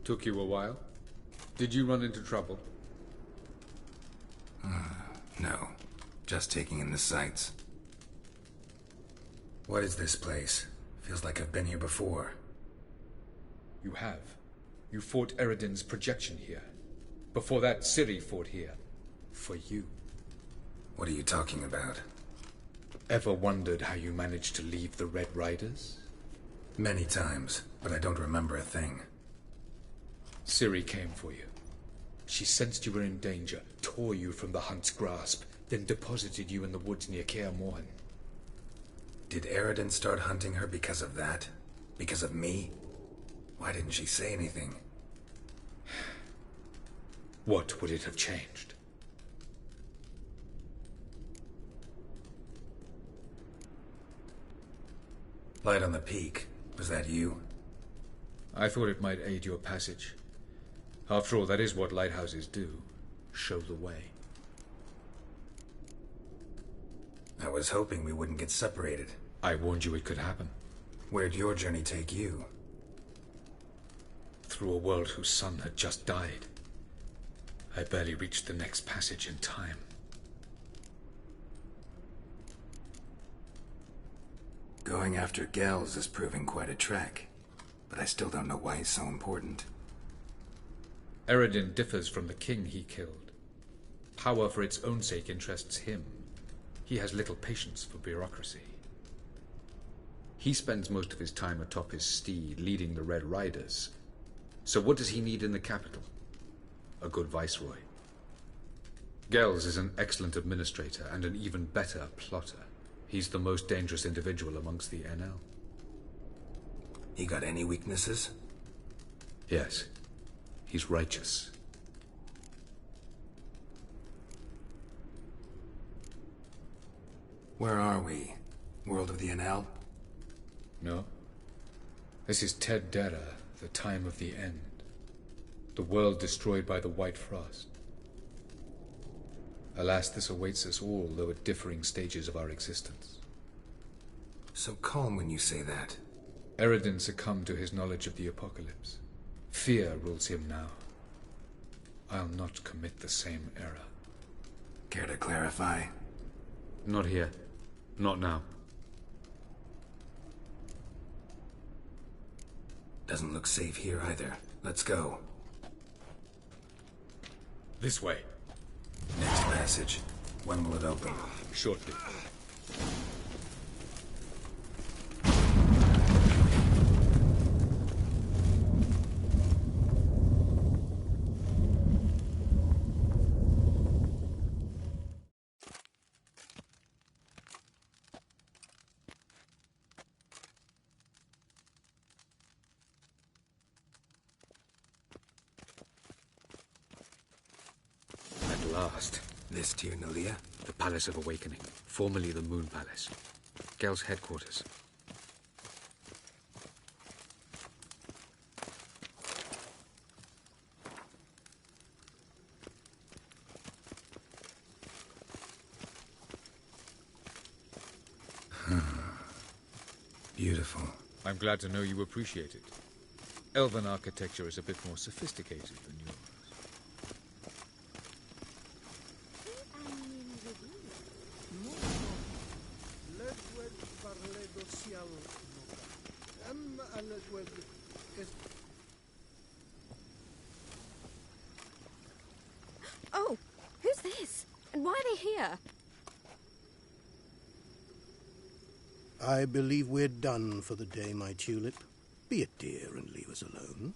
Took you a while? Did you run into trouble? No. Just taking in the sights. What is this place? Feels like I've been here before. You have. You fought Eredin's projection here. Before that, Ciri fought here. For you. What are you talking about? Ever wondered how you managed to leave the Red Riders? Many times, but I don't remember a thing. Ciri came for you. She sensed you were in danger, tore you from the Hunt's grasp, then deposited you in the woods near Kaer Morhen. Did Eredin start hunting her because of that? Because of me? Why didn't she say anything? What would it have changed? Light on the peak. Was that you? I thought it might aid your passage. After all, that is what lighthouses do. Show the way. I was hoping we wouldn't get separated. I warned you it could happen. Where'd your journey take you? Through a world whose sun had just died. I barely reached the next passage in time. Going after Gels is proving quite a trek, but I still don't know why he's so important. Eredin differs from the king he killed. Power for its own sake interests him. He has little patience for bureaucracy. He spends most of his time atop his steed, leading the Red Riders. So what does he need in the capital? A good viceroy. Gels is an excellent administrator and an even better plotter. He's the most dangerous individual amongst the NL. He got any weaknesses? Yes. He's righteous. Where are we? World of the NL? No. This is Ted Dera, the time of the end. The world destroyed by the White Frost. Alas, this awaits us all, though at differing stages of our existence. So calm when you say that. Eredin succumbed to his knowledge of the apocalypse. Fear rules him now. I'll not commit the same error. Care to clarify? Not here. Not now. Doesn't look safe here either. Let's go. This way. Next passage. When will it open? Shortly. At last. This Tir Nalia? The Palace of Awakening, formerly the Moon Palace. Gel's headquarters. Beautiful. I'm glad to know you appreciate it. Elven architecture is a bit more sophisticated than yours. Oh, who's this? And why are they here? I believe we're done for the day, my tulip. Be a dear and leave us alone.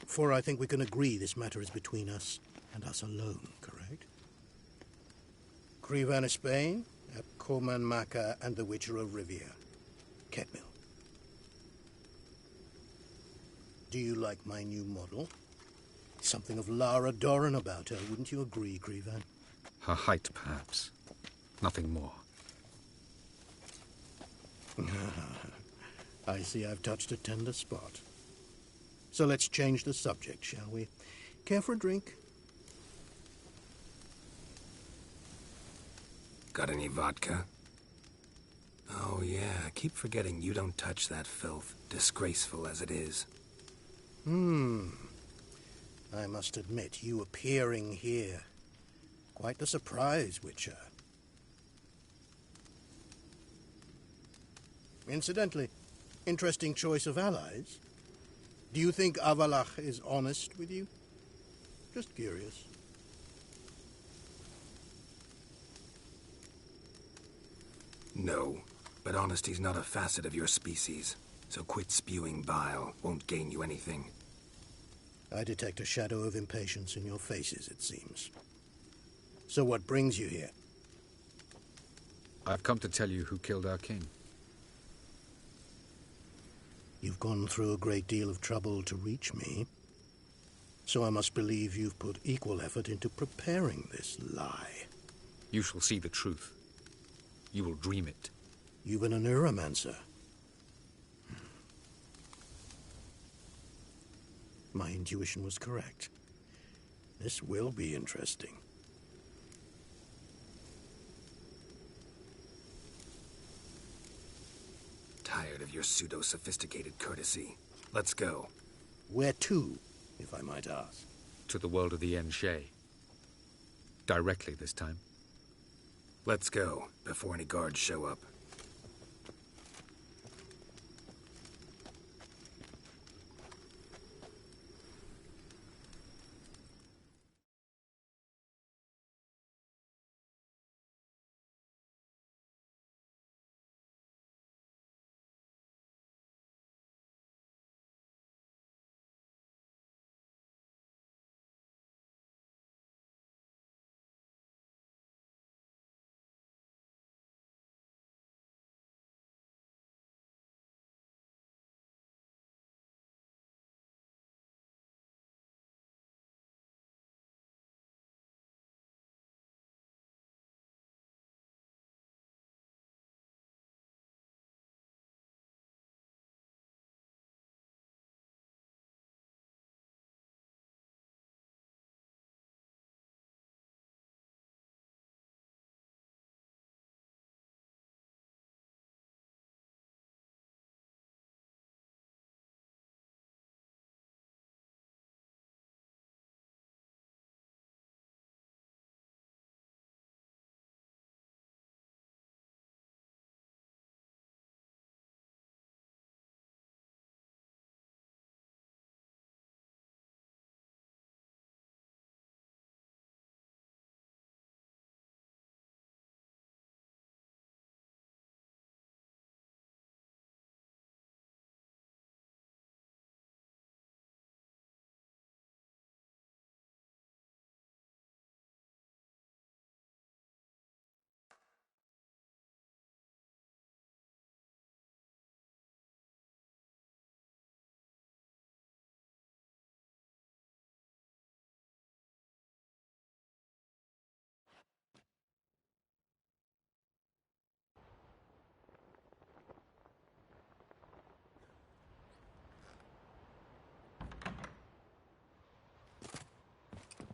For I think we can agree this matter is between us and us alone, correct? Crevan of Spain, Coman Maca, and the Witcher of Rivia. Ketmill. Do you like my new model? Something of Lara Doran about her, wouldn't you agree, Crevan? Her height, perhaps. Nothing more. I see I've touched a tender spot. So let's change the subject, shall we? Care for a drink? Got any vodka? Oh yeah, I keep forgetting you don't touch that filth, disgraceful as it is. I must admit, you appearing here, quite the surprise, Witcher. Incidentally, interesting choice of allies. Do you think Avalach is honest with you? Just curious. No, but honesty's not a facet of your species. So quit spewing bile. Won't gain you anything. I detect a shadow of impatience in your faces, it seems. So what brings you here? I've come to tell you who killed our king. You've gone through a great deal of trouble to reach me. So I must believe you've put equal effort into preparing this lie. You shall see the truth. You will dream it. You've been a neuromancer. My intuition was correct. This will be interesting. Tired of your pseudo-sophisticated courtesy. Let's go. Where to, if I might ask? To the world of the Enshe. Directly this time. Let's go, before any guards show up.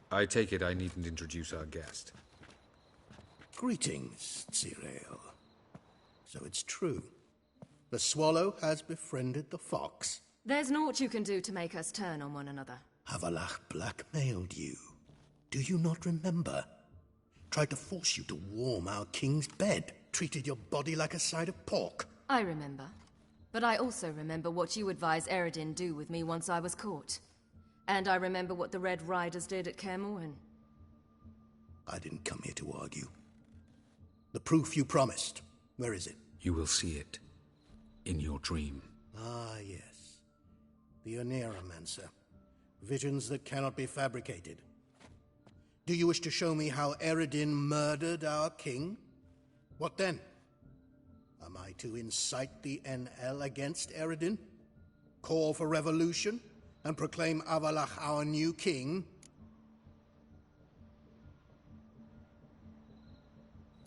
I take it I needn't introduce our guest. Greetings, Cyril. So it's true. The swallow has befriended the fox. There's naught you can do to make us turn on one another. Avalach blackmailed you. Do you not remember? Tried to force you to warm our king's bed. Treated your body like a side of pork. I remember. But I also remember what you advised Eredin do with me once I was caught. And I remember what the Red Riders did at Kaer Morhen. I didn't come here to argue. The proof you promised, where is it? You will see it. In your dream. Ah, yes. The Oneiromancer. Visions that cannot be fabricated. Do you wish to show me how Eredin murdered our king? What then? Am I to incite the NL against Eredin? Call for revolution? And proclaim Avalach our new king?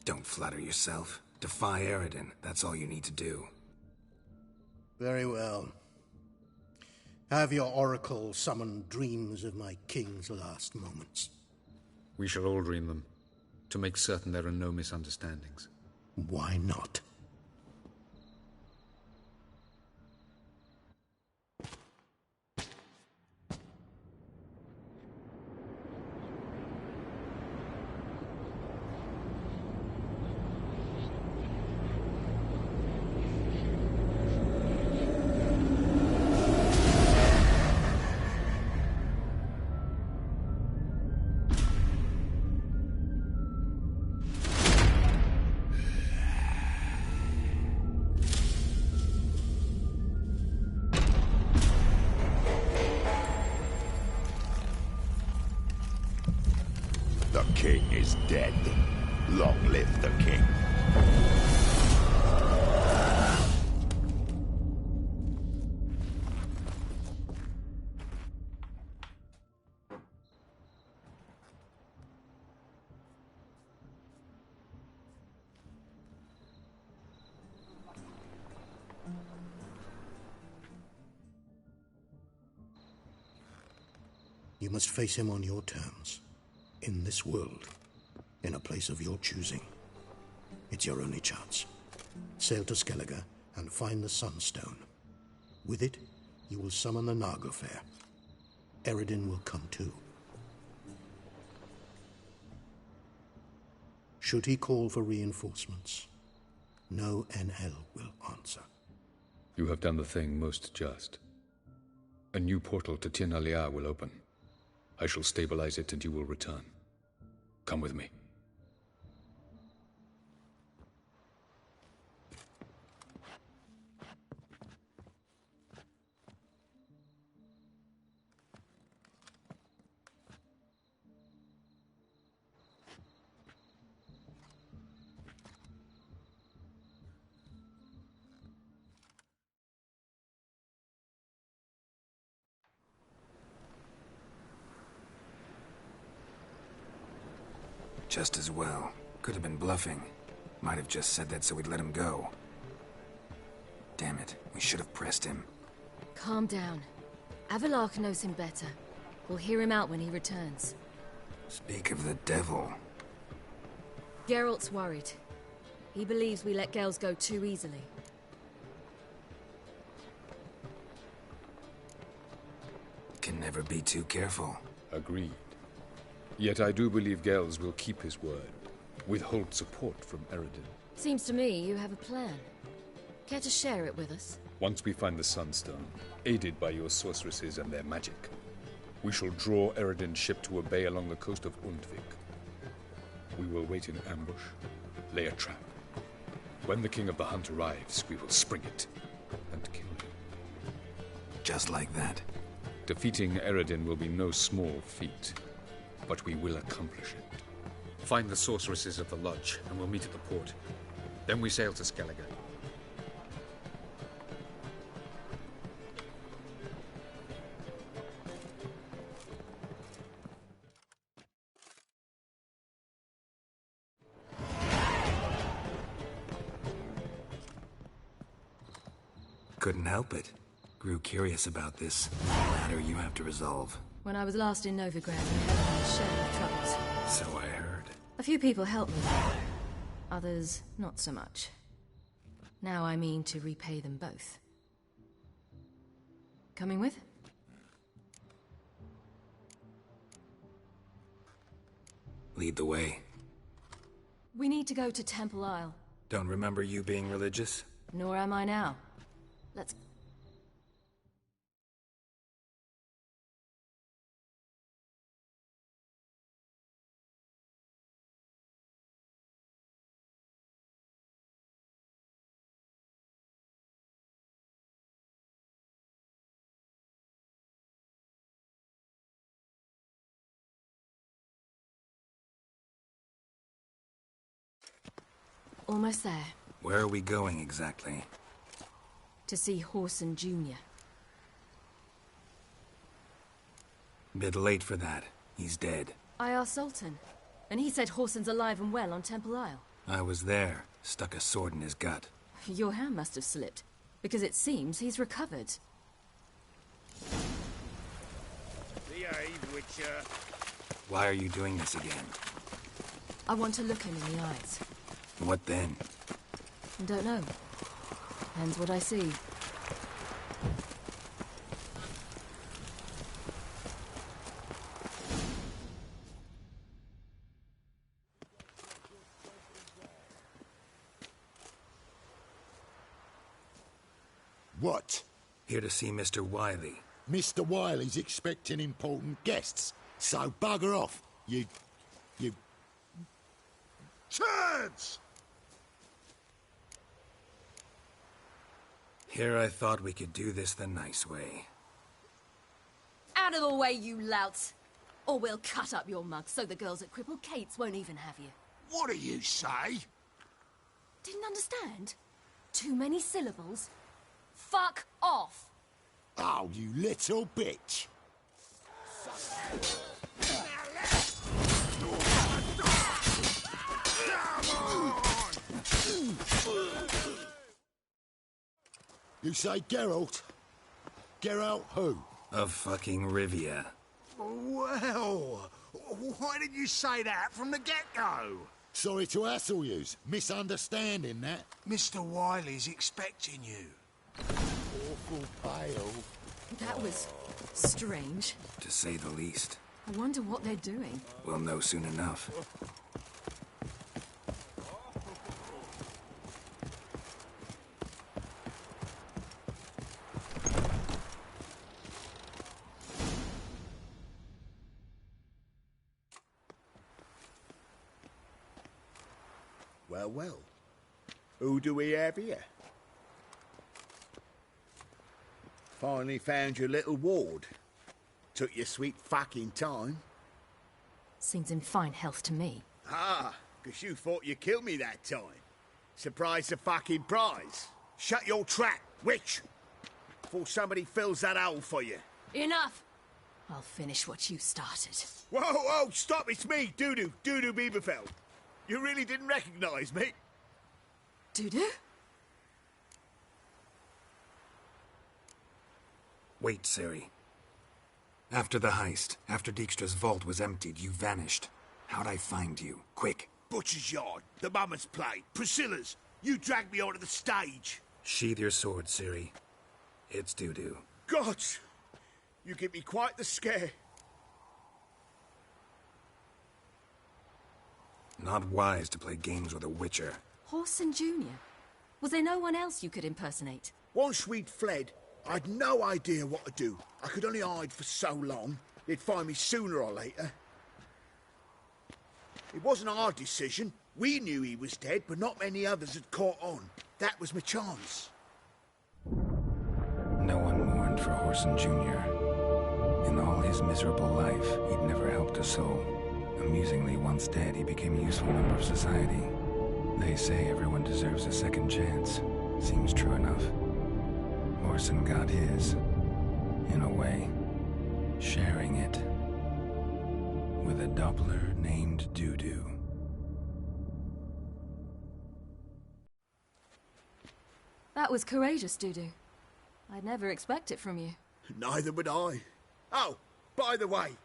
Don't flatter yourself. Defy Eredin. That's all you need to do. Very well. Have your oracle summon dreams of my king's last moments. We shall all dream them, to make certain there are no misunderstandings. Why not? king is dead. Long live the king. You must face him on your terms. In this world. In a place of your choosing. It's your only chance. Sail to Skellige and find the Sunstone. With it, you will summon the Naga Fair. Eredin will come too. Should he call for reinforcements, no NL will answer. You have done the thing most just. A new portal to Tir na Liar will open. I shall stabilize it and you will return. Come with me. Just as well. Could have been bluffing. Might have just said that so we'd let him go. Damn it, we should have pressed him. Calm down. Avalok knows him better. We'll hear him out when he returns. Speak of the devil. Geralt's worried. He believes we let girls go too easily. Can never be too careful. Agreed. Yet I do believe Gels will keep his word. Withhold support from Eredin. Seems to me you have a plan. Care to share it with us? Once we find the Sunstone, aided by your sorceresses and their magic, we shall draw Eredin's ship to a bay along the coast of Undvik. We will wait in ambush, lay a trap. When the King of the Hunt arrives, we will spring it and kill him. Just like that. Defeating Eredin will be no small feat, but we will accomplish it. Find the sorceresses of the lodge, and we'll meet at the port. Then we sail to Skellige. Couldn't help it. Grew curious about this matter you have to resolve. When I was last in Novigrad, we had a share of troubles. So I heard. A few people helped me. Others, not so much. Now I mean to repay them both. Coming with? Lead the way. We need to go to Temple Isle. Don't remember you being religious? Nor am I now. Let's... Almost there. Where are we going exactly? To see Horson Jr. Bit late for that. He's dead. I asked Sultan, and he said Horson's alive and well on Temple Isle. I was there. Stuck a sword in his gut. Your hand must have slipped, because it seems he's recovered. Behave, Witcher. Why are you doing this again? I want to look him in the eyes. What then? Don't know. Depends what I see. What? Here to see Mr. Wiley. Mr. Wiley's expecting important guests, so bugger off, you... Chance! Here I thought we could do this the nice way. Out of the way, you louts! Or we'll cut up your mug so the girls at Cripple Kate's won't even have you. What do you say? Didn't understand? Too many syllables? Fuck off! Oh, you little bitch. You say Geralt? Geralt who? Of fucking Rivia. Well, why did you say that from the get-go? Sorry to hassle yous. Misunderstanding that. Mr. Wiley's expecting you. Awful pale. That was strange. To say the least. I wonder what they're doing. We'll know soon enough. Well. Who do we have here? Finally found your little ward. Took your sweet fucking time. Seems in fine health to me. Ah, 'cause you thought you killed me that time. Surprise the fucking prize. Shut your trap, witch! Before somebody fills that hole for you. Enough! I'll finish what you started. Whoa, stop, it's me, Dudu Bieberfeld. You really didn't recognise me? Dudu? Wait, Ciri. After the heist, after Dijkstra's vault was emptied, you vanished. How'd I find you? Quick. Butcher's Yard, the Mummer's Plate, Priscilla's. You dragged me onto the stage. Sheathe your sword, Ciri. It's Dudu. God! You give me quite the scare. Not wise to play games with a witcher. Horson Jr. Was there no one else you could impersonate? Once we'd fled, I'd no idea what to do. I could only hide for so long. They'd find me sooner or later. It wasn't our decision. We knew he was dead, but not many others had caught on. That was my chance. No one mourned for Horson Jr. In all his miserable life, he'd never helped a soul. Amusingly, once dead, he became a useful member of society. They say everyone deserves a second chance. Seems true enough. Horson got his, in a way, sharing it with a Doppler named Dudu. That was courageous, Dudu. I'd never expect it from you. Neither would I. Oh, by the way,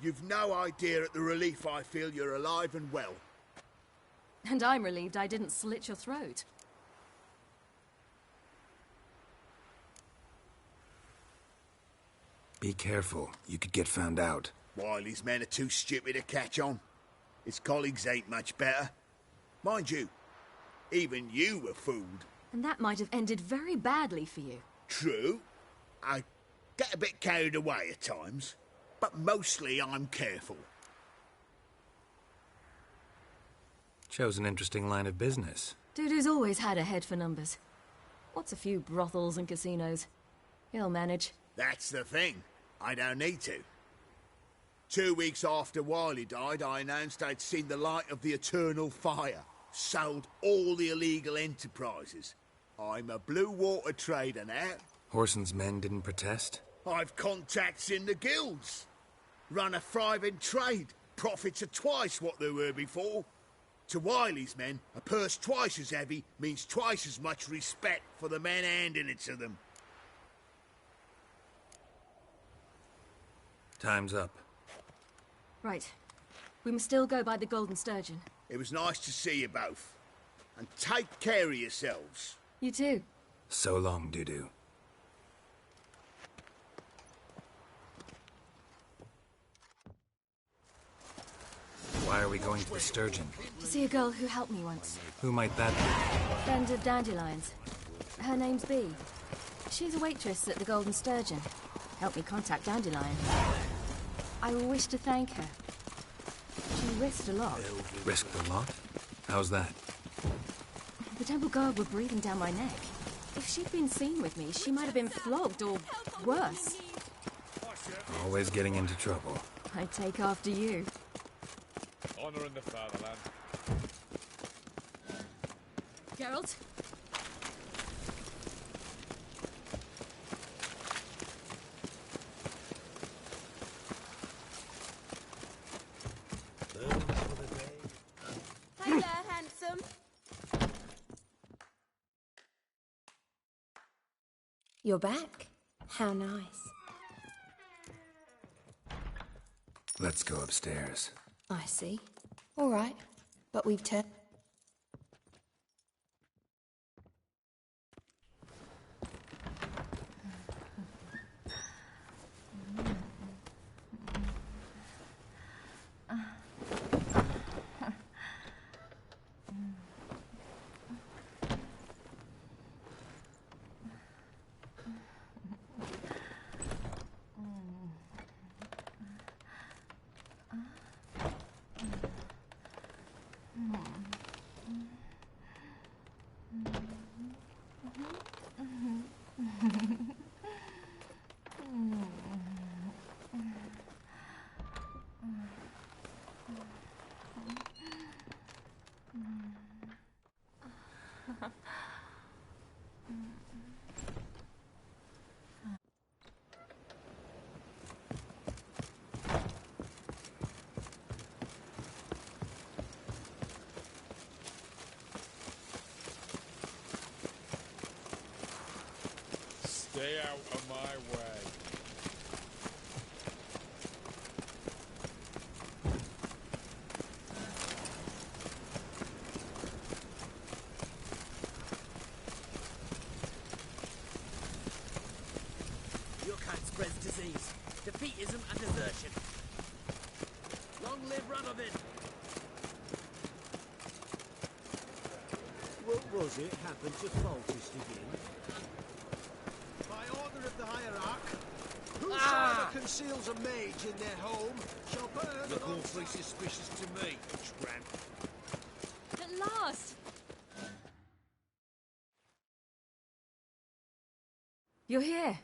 you've no idea at the relief I feel you're alive and well. And I'm relieved I didn't slit your throat. Be careful. You could get found out. Wiley's men are too stupid to catch on. His colleagues ain't much better. Mind you, even you were fooled. And that might have ended very badly for you. True. I get a bit carried away at times, but mostly I'm careful. Chose an interesting line of business. Dudu's always had a head for numbers. What's a few brothels and casinos? He'll manage. That's the thing. I don't need to. 2 weeks after Wiley died, I announced I'd seen the light of the eternal fire. Sold all the illegal enterprises. I'm a blue water trader now. Horson's men didn't protest? I've contacts in the guilds. Run a thriving trade. Profits are twice what they were before. To Wiley's men, a purse twice as heavy means twice as much respect for the men handing it to them. Time's up. Right. We must still go by the Golden Sturgeon. It was nice to see you both. And take care of yourselves. You too. So long, Dudu. Why are we going to the Sturgeon? To see a girl who helped me once. Who might that be? Friend of Dandelion's. Her name's Bee. She's a waitress at the Golden Sturgeon. Helped me contact Dandelion. I wish to thank her. She risked a lot. Risked a lot? How's that? The Temple Guard were breathing down my neck. If she'd been seen with me, she might have been flogged or worse. Always getting into trouble. I take after you. Honor in the fatherland. Geralt? Hey there, handsome. You're back? How nice. Let's go upstairs. I see. All right. But we've turned... Stay out of my way. Your kind spreads disease, defeatism and desertion. Long live Radovid! What was it happened to Foltest again? By order of the hierarch, whosoever conceals a mage in their home shall burn... Look awfully suspicious to me, tramp. At last! You're here.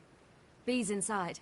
Bee's inside.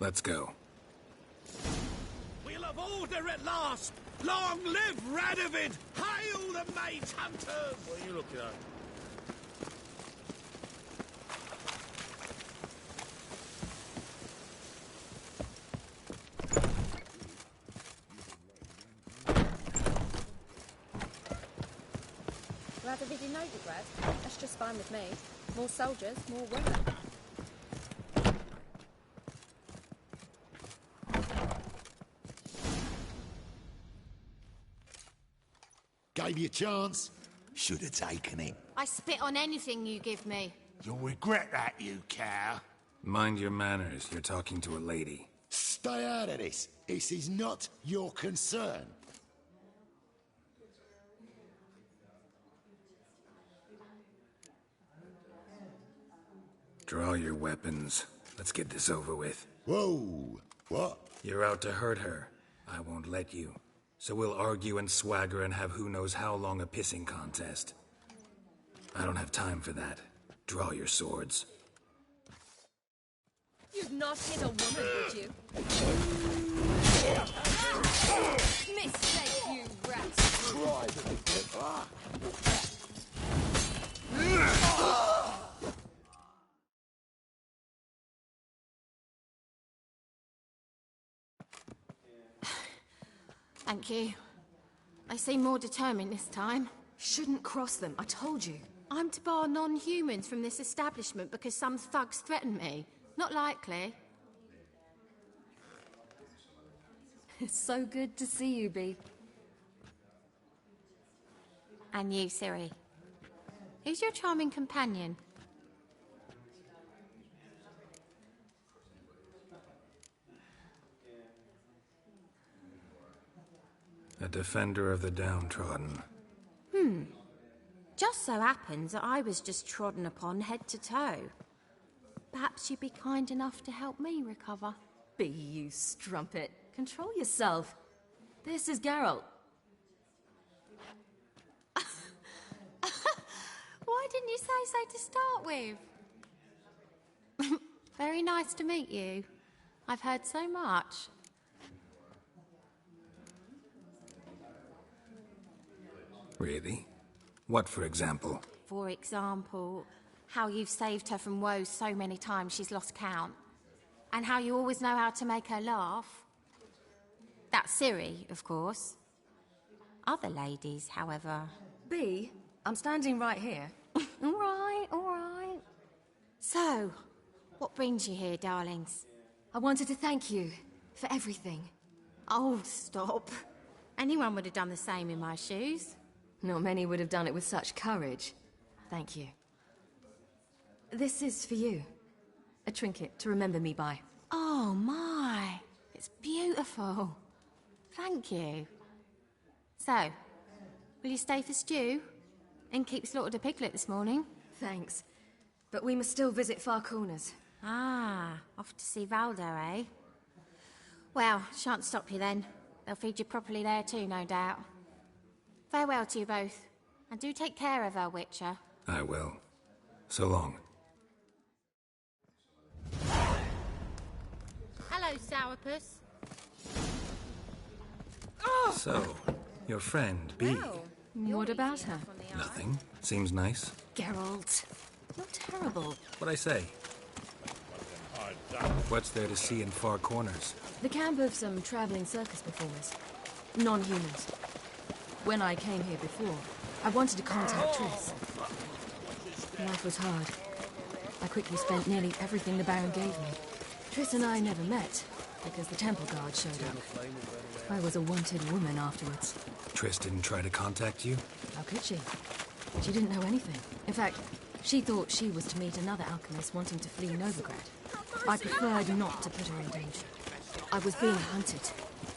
Let's go. We'll have order at last! Long live Radovid! Hail the mage hunters! What are you looking at? Radovid in Novigrad? That's just fine with me. More soldiers, more women. Gave you a chance. Should have taken it. I spit on anything you give me. You'll regret that, you cow. Mind your manners. You're talking to a lady. Stay out of this. This is not your concern. Draw your weapons. Let's get this over with. Whoa! What? You're out to hurt her. I won't let you. So we'll argue and swagger and have who knows how long a pissing contest. I don't have time for that. Draw your swords. You'd not hit a woman, would you? Mistake, you rat! Thank you. They seem more determined this time. Shouldn't cross them, I told you. I'm to bar non-humans from this establishment because some thugs threaten me. Not likely. It's so good to see you, Bee. And you, Ciri. Who's your charming companion? A defender of the downtrodden. Just so happens that I was just trodden upon head to toe. Perhaps you'd be kind enough to help me recover. Bee, you strumpet. Control yourself. This is Geralt. Why didn't you say so to start with? Very nice to meet you. I've heard so much. Really? What, for example? For example, how you've saved her from woes so many times she's lost count. And how you always know how to make her laugh. That's Ciri, of course. Other ladies, however... Bee, I'm standing right here. All right, all right. So, what brings you here, darlings? I wanted to thank you for everything. Oh, stop. Anyone would have done the same in my shoes. Not many would have done it with such courage. Thank you. This is for you. A trinket to remember me by. Oh, my. It's beautiful. Thank you. So, will you stay for stew? And keep slaughtered a piglet this morning? Thanks. But we must still visit Far Corners. Ah, off to see Valdo, eh? Well, shan't stop you then. They'll feed you properly there too, no doubt. Farewell to you both. And do take care of her, Witcher. I will. So long. Hello, Sourpuss. So, your friend, Bee. What about her? Nothing. Seems nice. Geralt, you're terrible. What'd I say? What's there to see in Far Corners? The camp of some traveling circus performers. Non-humans. When I came here before, I wanted to contact Triss. Life was hard. I quickly spent nearly everything the Baron gave me. Triss and I never met, because the temple guard showed up. I was a wanted woman afterwards. Triss didn't try to contact you? How could she? She didn't know anything. In fact, she thought she was to meet another alchemist wanting to flee Novigrad. I preferred not to put her in danger. I was being hunted.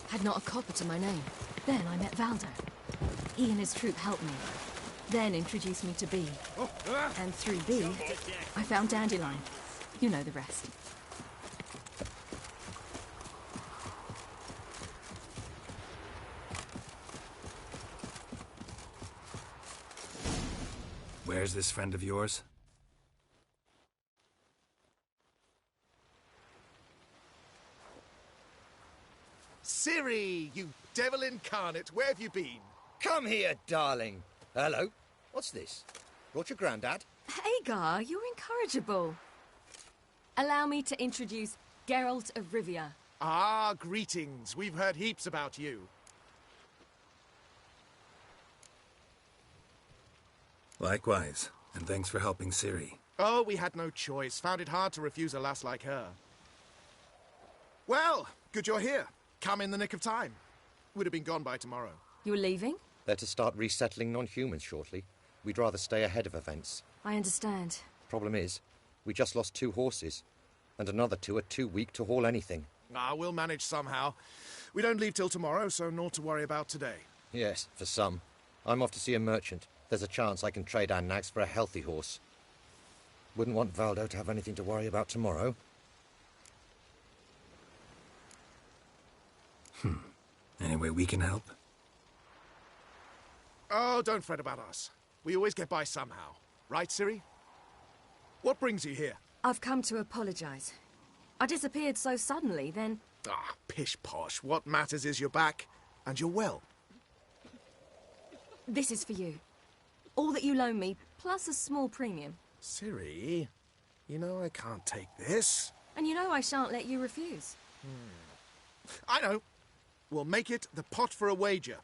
Had not a copper to my name. Then I met Valdo. He and his troop helped me. Then introduced me to Bee. And through Bee, I found Dandelion. You know the rest. Where's this friend of yours? Ciri, you devil incarnate, where have you been? Come here, darling. Hello. What's this? Brought your granddad? Hagar, you're incorrigible. Allow me to introduce Geralt of Rivia. Ah, greetings. We've heard heaps about you. Likewise, and thanks for helping Ciri. Oh, we had no choice. Found it hard to refuse a lass like her. Well, good you're here. Come in the nick of time. Would have been gone by tomorrow. You're leaving? They're to start resettling non-humans shortly. We'd rather stay ahead of events. I understand. Problem is, we just lost 2 horses, and another 2 are too weak to haul anything. Ah, we'll manage somehow. We don't leave till tomorrow, so naught to worry about today. Yes, for some. I'm off to see a merchant. There's a chance I can trade our nags for a healthy horse. Wouldn't want Valdo to have anything to worry about tomorrow. Any way we can help? Oh, don't fret about us. We always get by somehow. Right, Ciri? What brings you here? I've come to apologise. I disappeared so suddenly, then... Ah, pish-posh. What matters is you're back, and you're well. This is for you. All that you loan me, plus a small premium. Ciri, you know I can't take this. And you know I shan't let you refuse. I know. We'll make it the pot for a wager.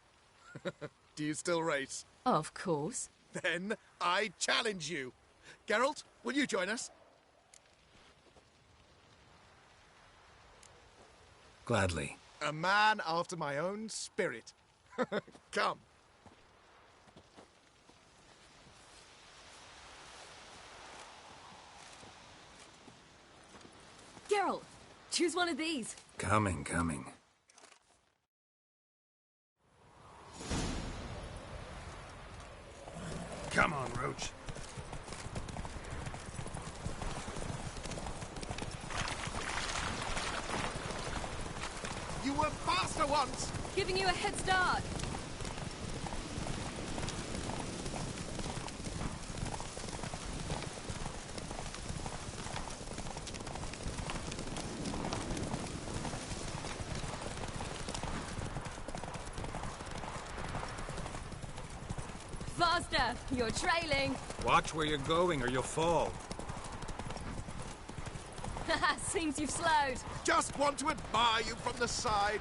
Do you still race? Of course. Then I challenge you. Geralt, will you join us? Gladly. A man after my own spirit. Come. Geralt, choose one of these. Coming. Come on, Roach. You were faster once! Giving you a head start. Faster! You're trailing. Watch where you're going or you'll fall. Seems you've slowed. Just want to admire you from the side.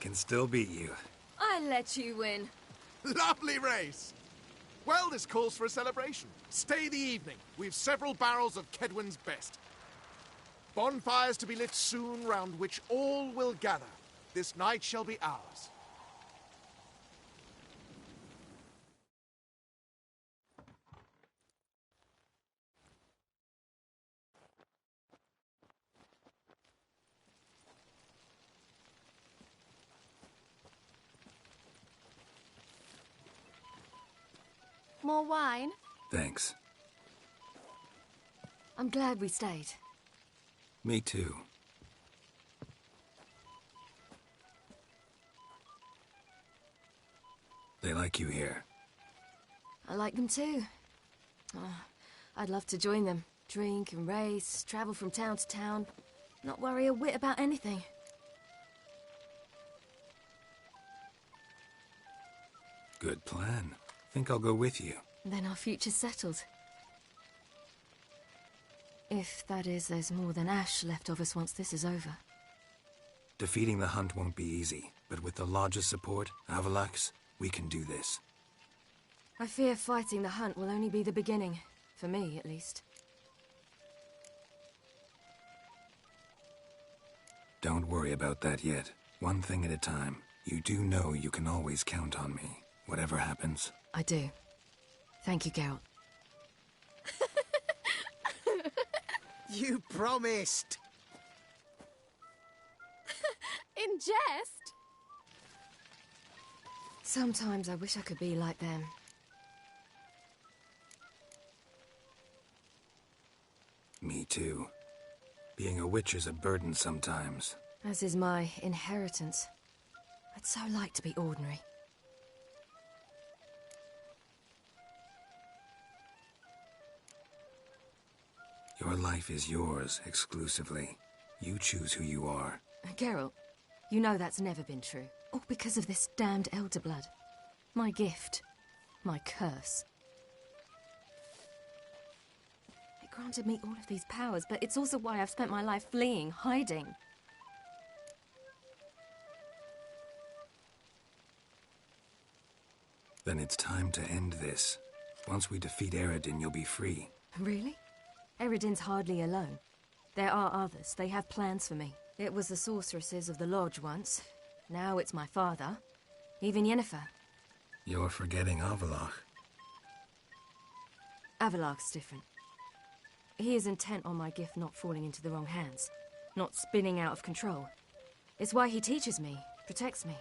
Can still beat you. I let you win. Lovely race! Well, this calls for a celebration. Stay the evening. We've several barrels of Kedwin's best. Bonfires to be lit soon, round which all will gather. This night shall be ours. More wine? Thanks. I'm glad we stayed. Me too. They like you here. I like them too. Oh, I'd love to join them. Drink and race, travel from town to town. Not worry a whit about anything. Good plan. Think I'll go with you. Then our future's settled. If, that is, there's more than ash left of us once this is over. Defeating the hunt won't be easy, but with the Lodge's support, Avalax, we can do this. I fear fighting the hunt will only be the beginning. For me, at least. Don't worry about that yet. One thing at a time. You do know you can always count on me, whatever happens. I do. Thank you, Geralt. You promised! In jest? Sometimes I wish I could be like them. Me too. Being a witch is a burden sometimes. As is my inheritance. I'd so like to be ordinary. Your life is yours, exclusively. You choose who you are. Geralt, you know that's never been true. All because of this damned elder blood. My gift. My curse. It granted me all of these powers, but it's also why I've spent my life fleeing, hiding. Then it's time to end this. Once we defeat Eredin, you'll be free. Really? Eredin's hardly alone. There are others. They have plans for me. It was the sorceresses of the Lodge once. Now it's my father. Even Yennefer. You're forgetting Avallac'h. Avallac'h's different. He is intent on my gift not falling into the wrong hands. Not spinning out of control. It's why he teaches me, protects me.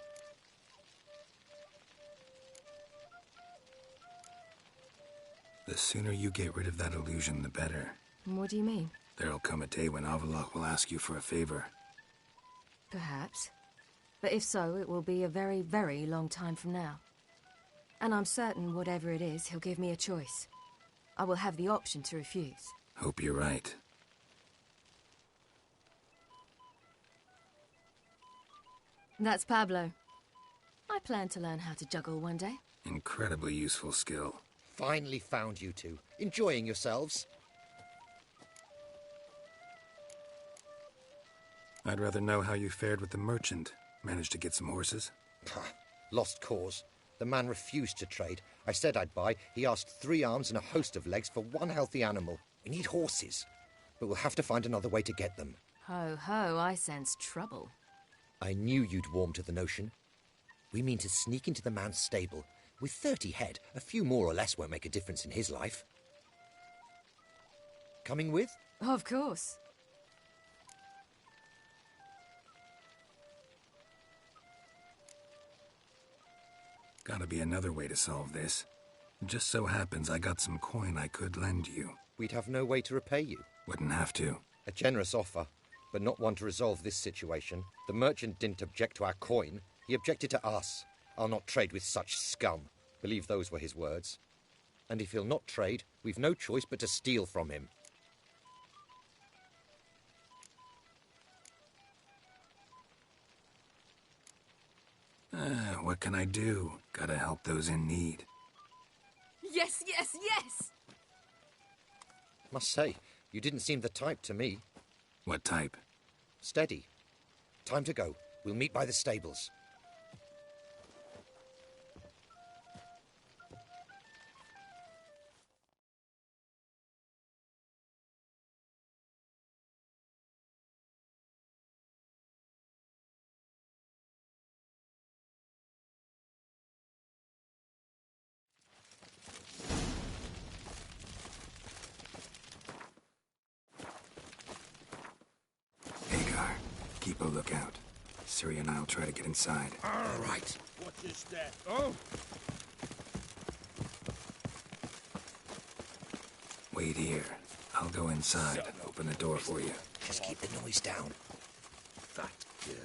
The sooner you get rid of that illusion, the better. What do you mean? There'll come a day when Avallac'h will ask you for a favor. Perhaps. But if so, it will be a very, very long time from now. And I'm certain whatever it is, he'll give me a choice. I will have the option to refuse. Hope you're right. That's Pablo. I plan to learn how to juggle one day. Incredibly useful skill. Finally found you two. Enjoying yourselves? I'd rather know how you fared with the merchant. Managed to get some horses? Lost cause. The man refused to trade. I said I'd buy. He asked 3 arms and a host of legs for one healthy animal. We need horses. But we'll have to find another way to get them. Ho ho, I sense trouble. I knew you'd warm to the notion. We mean to sneak into the man's stable. With 30 head, a few more or less won't make a difference in his life. Coming with? Of course. Gotta be another way to solve this. It just so happens I got some coin I could lend you. We'd have no way to repay you. Wouldn't have to. A generous offer, but not one to resolve this situation. The merchant didn't object to our coin. He objected to us. I'll not trade with such scum. Believe those were his words. And if he'll not trade, we've no choice but to steal from him. What can I do? Gotta help those in need. Yes, yes, yes! Must say, you didn't seem the type to me. What type? Steady. Time to go. We'll meet by the stables. Keep a lookout. Ciri and I'll try to get inside. All right. What's this there? Oh! Wait here. I'll go inside and open the door for you. Just keep the noise down. That's good.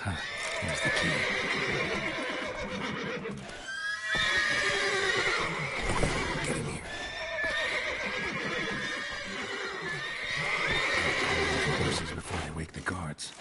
Huh. Here's the key. Get in here. The horses before they wake the guards.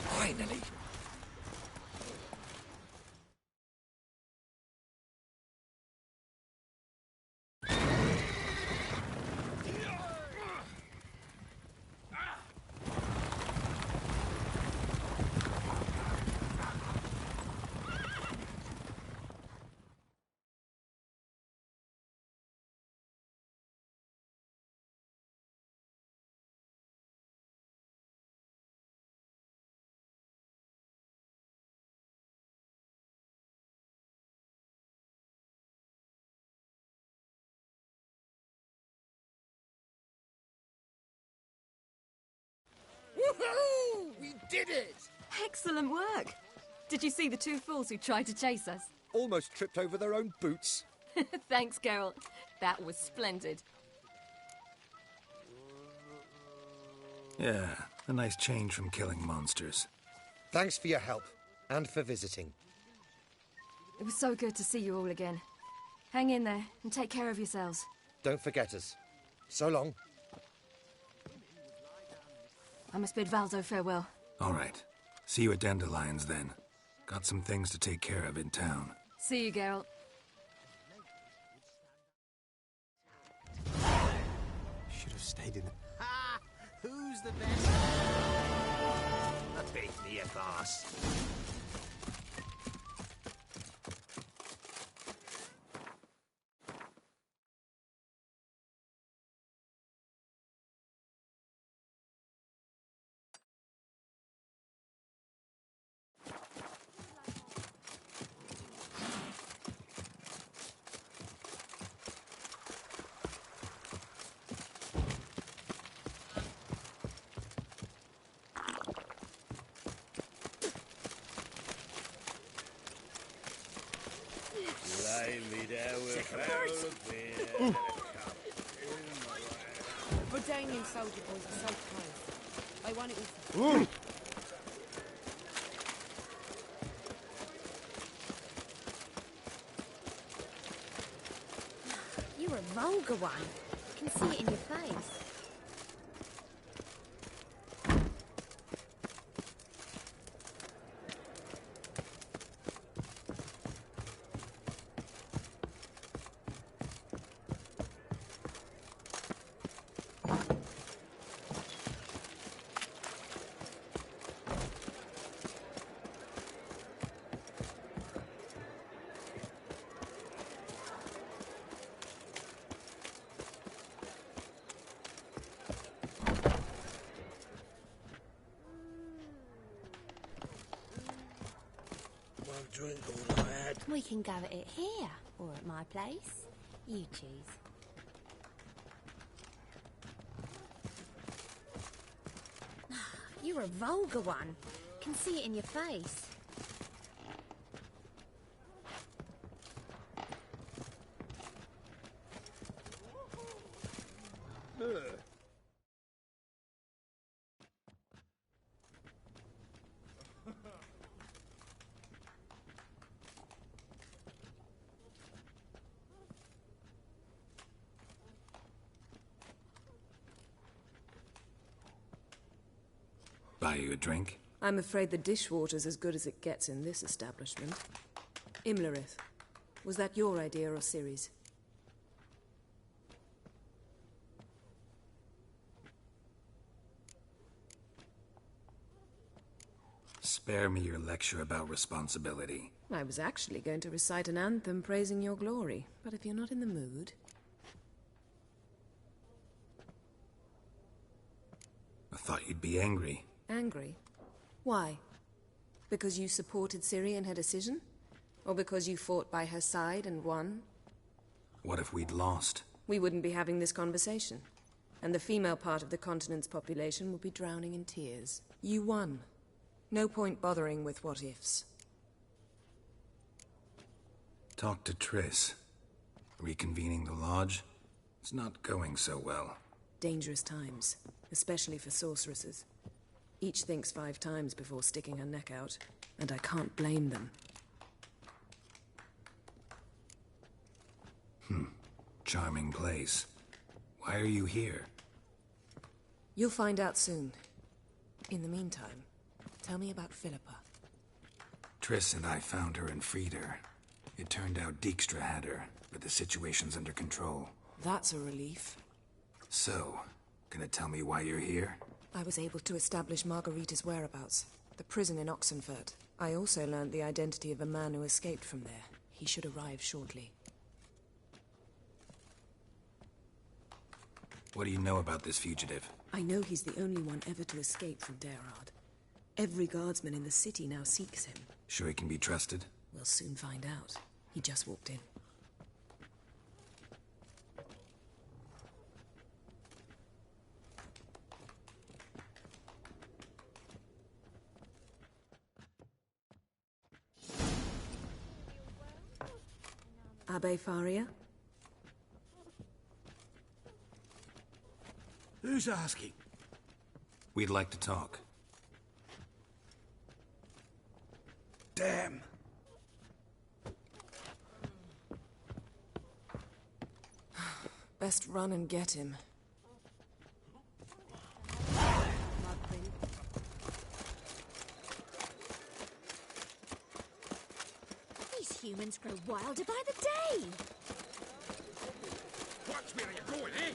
Finally. Woohoo! We did it! Excellent work. Did you see the two fools who tried to chase us? Almost tripped over their own boots. Thanks, Carol. That was splendid. Yeah, a nice change from killing monsters. Thanks for your help, and for visiting. It was so good to see you all again. Hang in there, and take care of yourselves. Don't forget us. So long. I must bid Valdo farewell. All right. See you at Dandelions, then. Got some things to take care of in town. See you, Geralt. Should have stayed in the... Ha! Who's the best? Beat me, boss. Verdanian soldier boys are so close. They want it with Ooh. You're a vulgar one. I can see it in your face. Drink all I had. We can go at it here, or at my place. You choose. You're a vulgar one. Can see it in your face. Buy you a drink? I'm afraid the dishwater's as good as it gets in this establishment. Imlerith, was that your idea or Ciri's? Spare me your lecture about responsibility. I was actually going to recite an anthem praising your glory, but if you're not in the mood... I thought you'd be angry. Angry? Why? Because you supported Ciri in her decision? Or because you fought by her side and won? What if we'd lost? We wouldn't be having this conversation. And the female part of the continent's population would be drowning in tears. You won. No point bothering with what-ifs. Talk to Triss. Reconvening the lodge? It's not going so well. Dangerous times, especially for sorceresses. Each thinks 5 times before sticking her neck out, and I can't blame them. Charming place. Why are you here? You'll find out soon. In the meantime, tell me about Philippa. Triss and I found her and freed her. It turned out Dijkstra had her, but the situation's under control. That's a relief. So, gonna tell me why you're here? I was able to establish Margarita's whereabouts. The prison in Oxenfurt. I also learned the identity of a man who escaped from there. He should arrive shortly. What do you know about this fugitive? I know he's the only one ever to escape from Derard. Every guardsman in the city now seeks him. Sure he can be trusted? We'll soon find out. He just walked in. Abbe Faria? Who's asking? We'd like to talk. Damn. Best run and get him. These humans grow wilder by the day. Watch where you're going, eh?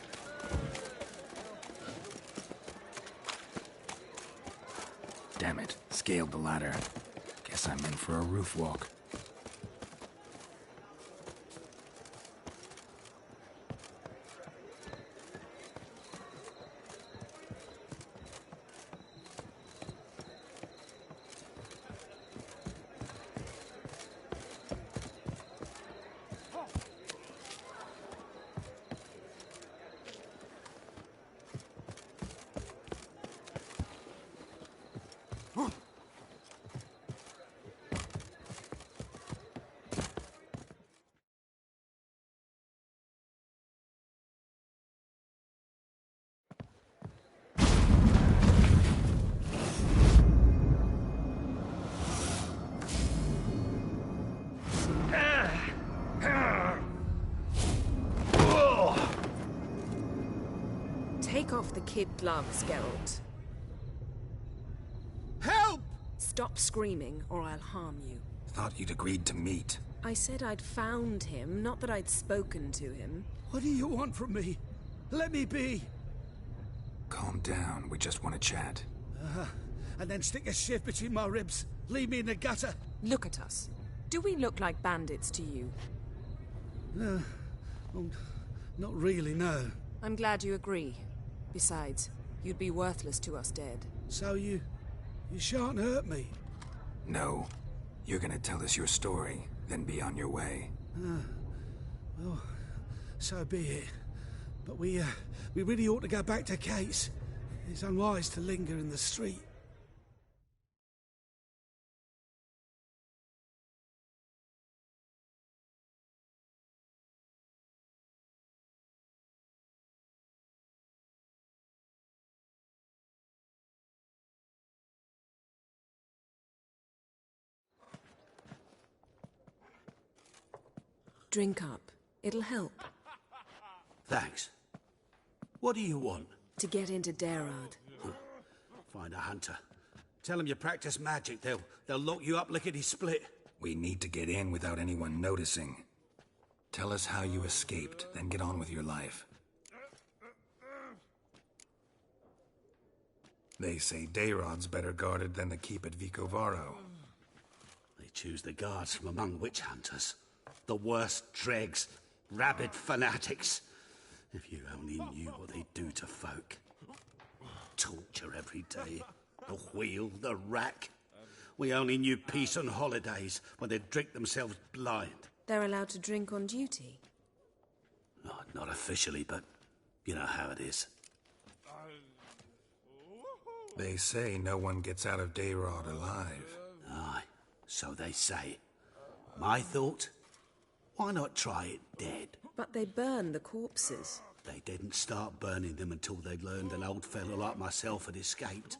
Damn it. Scaled the ladder. Guess I'm in for a roof walk. Take off the kid gloves, Geralt. Help! Stop screaming, or I'll harm you. Thought you'd agreed to meet. I said I'd found him, not that I'd spoken to him. What do you want from me? Let me be. Calm down. We just want to chat. And then stick a shiv between my ribs. Leave me in the gutter. Look at us. Do we look like bandits to you? No. Well, not really, no. I'm glad you agree. Besides, you'd be worthless to us dead. So you shan't hurt me? No. You're gonna tell us your story, then be on your way. Well, so be it. But we really ought to go back to Kate's. It's unwise to linger in the street. Drink up. It'll help. Thanks. What do you want? To get into Derard. Find a hunter. Tell them you practice magic. They'll lock you up lickety-split. We need to get in without anyone noticing. Tell us how you escaped, then get on with your life. They say Dayrod's better guarded than the keep at Vicovaro. They choose the guards from among witch hunters. The worst dregs, rabid fanatics. If you only knew what they do to folk. Torture every day. The wheel, the rack. We only knew peace on holidays when they'd drink themselves blind. They're allowed to drink on duty? Oh, not officially, but you know how it is. They say no one gets out of Dayrod alive. Aye, so they say. My thought? Why not try it dead? But they burn the corpses. They didn't start burning them until they'd learned an old fellow like myself had escaped.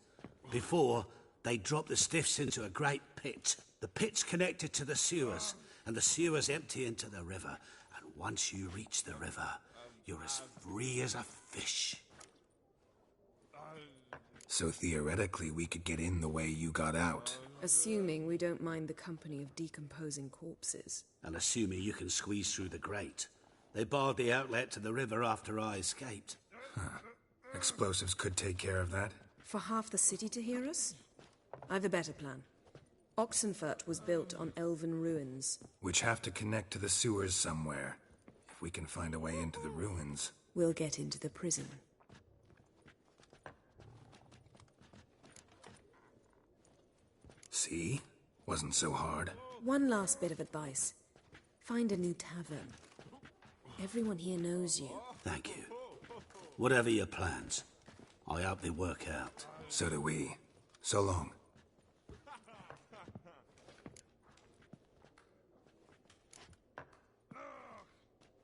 Before, they dropped the stiffs into a great pit. The pit's connected to the sewers, and the sewers empty into the river. And once you reach the river, you're as free as a fish. So theoretically, we could get in the way you got out. Assuming we don't mind the company of decomposing corpses. And assuming you can squeeze through the grate. They barred the outlet to the river after I escaped. Huh. Explosives could take care of that. For half the city to hear us? I've a better plan. Oxenfurt was built on elven ruins. Which have to connect to the sewers somewhere. If we can find a way into the ruins. We'll get into the prison. See? Wasn't so hard. One last bit of advice. Find a new tavern. Everyone here knows you. Thank you. Whatever your plans, I hope they work out. So do we. So long.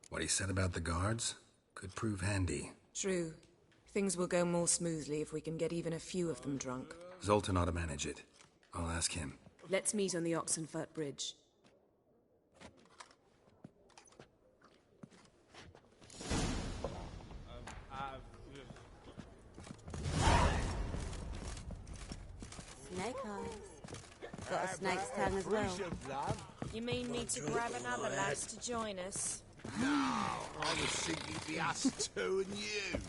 What he said about the guards could prove handy. True. Things will go more smoothly if we can get even a few of them drunk. Zoltan ought to manage it. I'll ask him. Let's meet on the Oxenfurt Bridge. Snake eyes. Got a snake's tongue as well. You mean need to grab another lass to join us? No, I was thinking it'd be us two and you.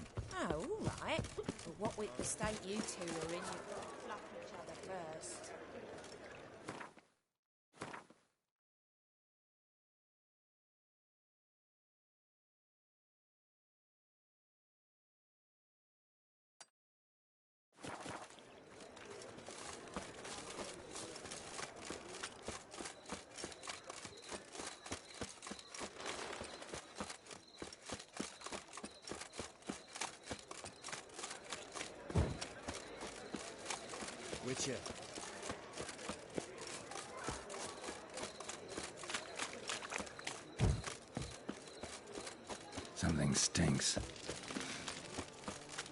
Oh, all right. But what with the state you two are in, you've got to fluff each other first. Witcher. Something stinks.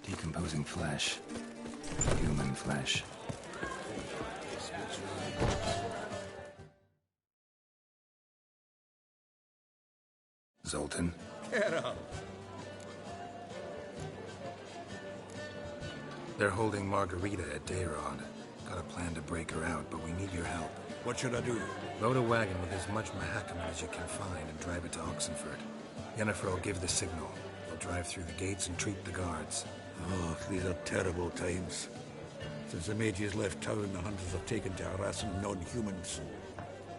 Decomposing flesh. Human flesh. Zoltan? Get up. They're holding Margarita at Dayrod. Got a plan to break her out, but we need your help. What should I do? Load a wagon with as much mahakam as you can find and drive it to Oxenfurt. Yennefer will give the signal. We'll drive through the gates and treat the guards. Oh, these are terrible times. Since the mages left town, the hunters have taken to harassing non-humans.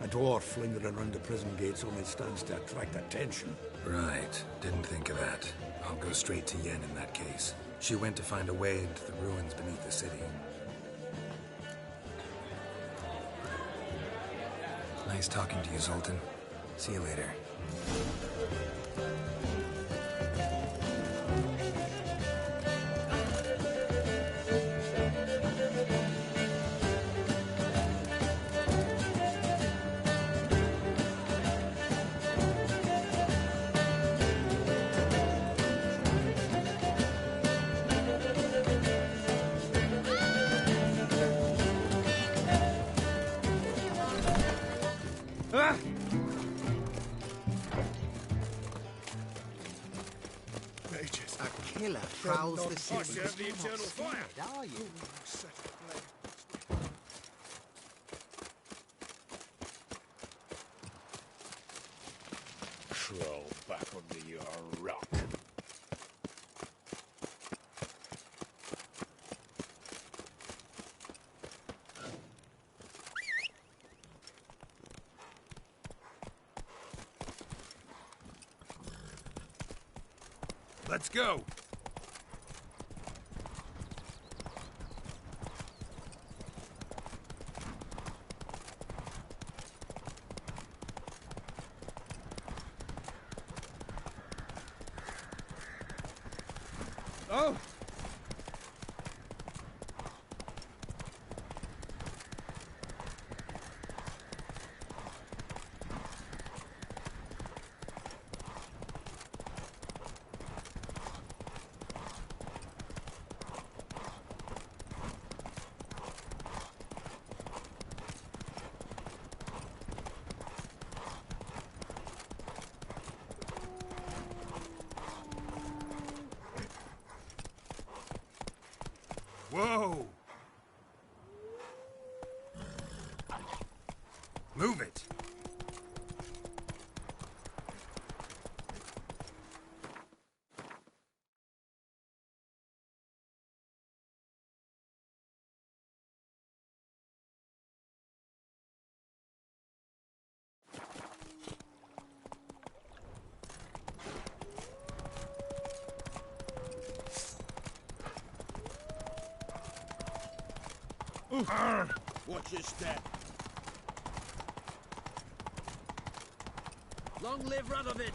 A dwarf lingering around the prison gates only stands to attract attention. Right. Didn't think of that. I'll go straight to Yen in that case. She went to find a way into the ruins beneath the city. Nice talking to you, Zoltan. See you later. Mages, a killer prowls the city. The eternal fire. Are you? Set of flame. crawl back under your rock. Let's go! Oh! Whoa! Move it! Watch your step. Long live Radovid!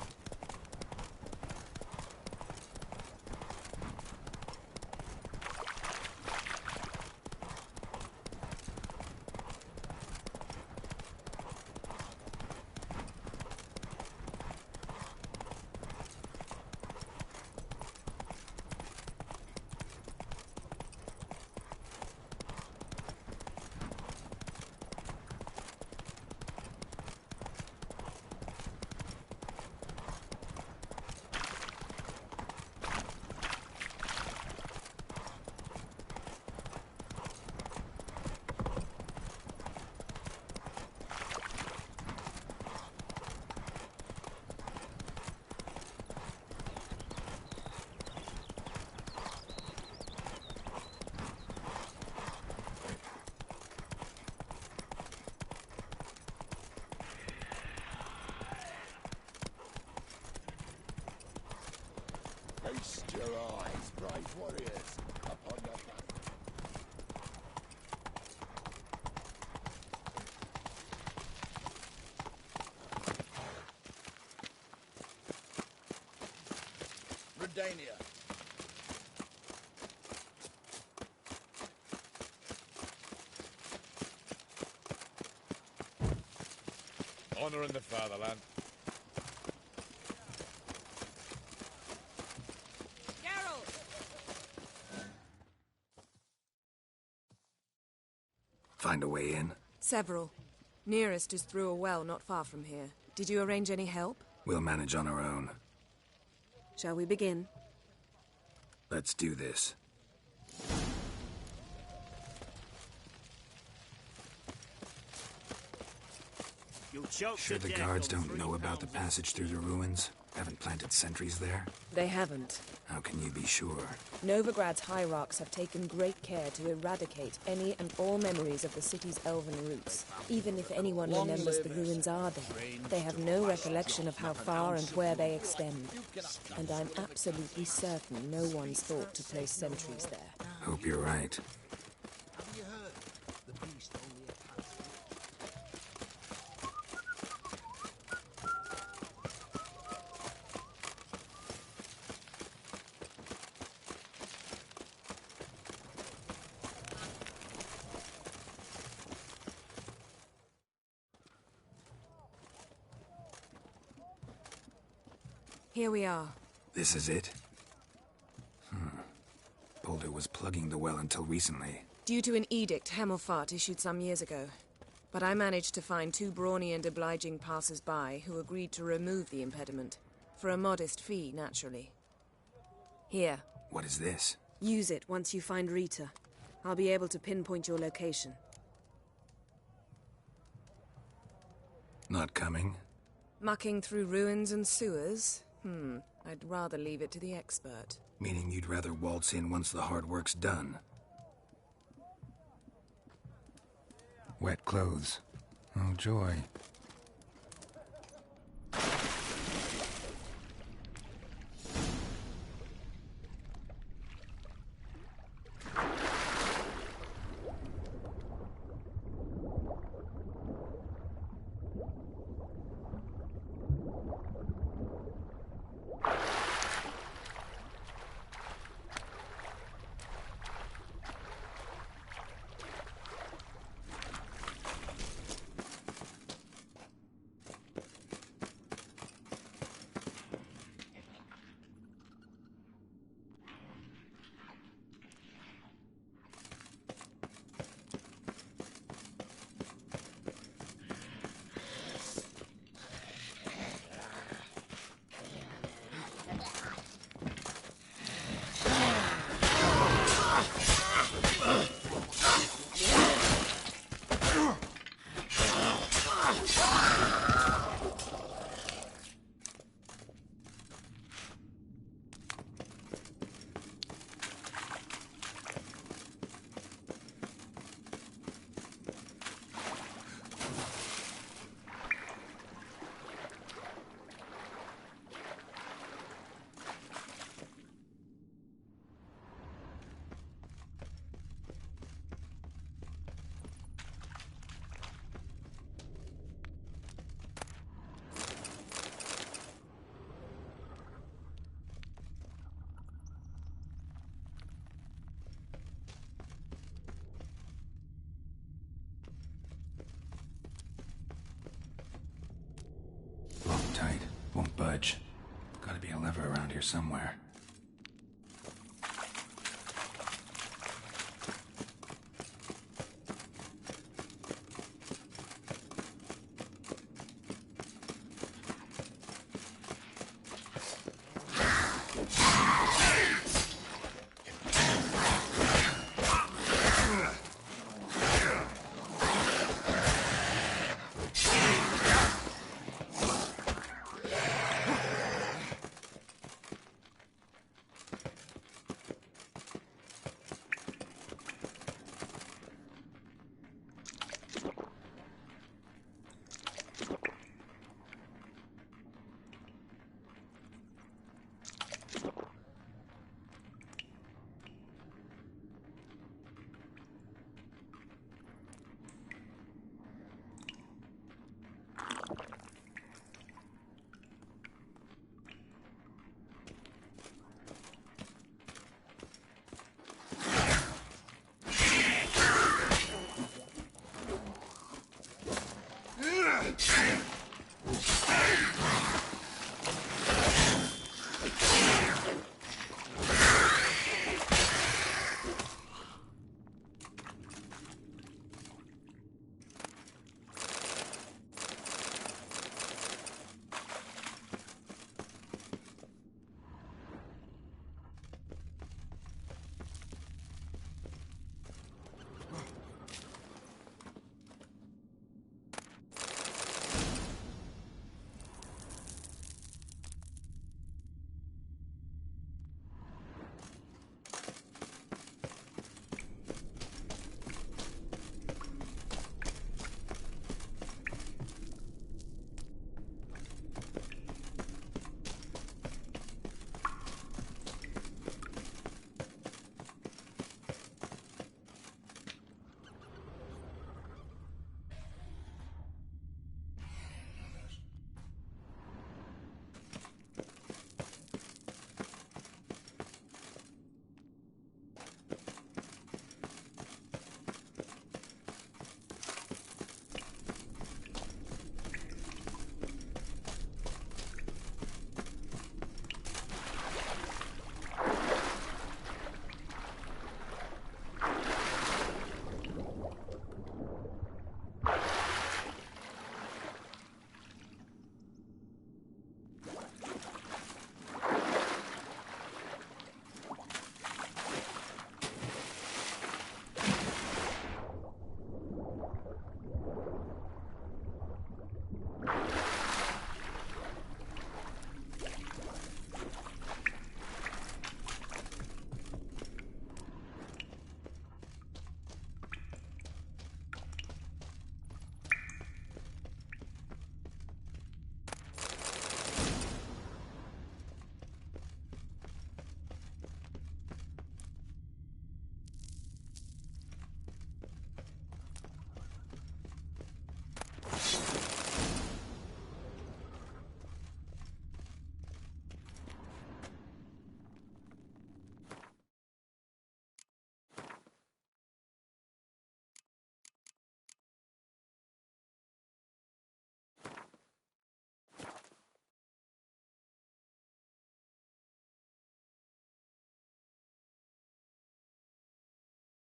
Feast your eyes, brave warriors, upon the battle. Redania. Honor in the fatherland. Find a way in? Several. Nearest is through a well not far from here. Did you arrange any help? We'll manage on our own. Shall we begin? Let's do this. Sure the guards don't know about the passage through the ruins? Haven't planted sentries there? They haven't. How can you be sure? Novigrad's hierarchs have taken great care to eradicate any and all memories of the city's elven roots. Even if anyone remembers the ruins are there, they have no recollection of how far and where they extend. And I'm absolutely certain no one's thought to place sentries there. Hope you're right. Here we are. This is it? Boulder was plugging the well until recently. Due to an edict Hemelfart issued some years ago. But I managed to find two brawny and obliging passers-by who agreed to remove the impediment. For a modest fee, naturally. Here. What is this? Use it once you find Rita. I'll be able to pinpoint your location. Not coming? Mucking through ruins and sewers? I'd rather leave it to the expert. Meaning you'd rather waltz in once the hard work's done. Wet clothes. Oh, joy. Tight. Won't budge. Gotta be a lever around here somewhere.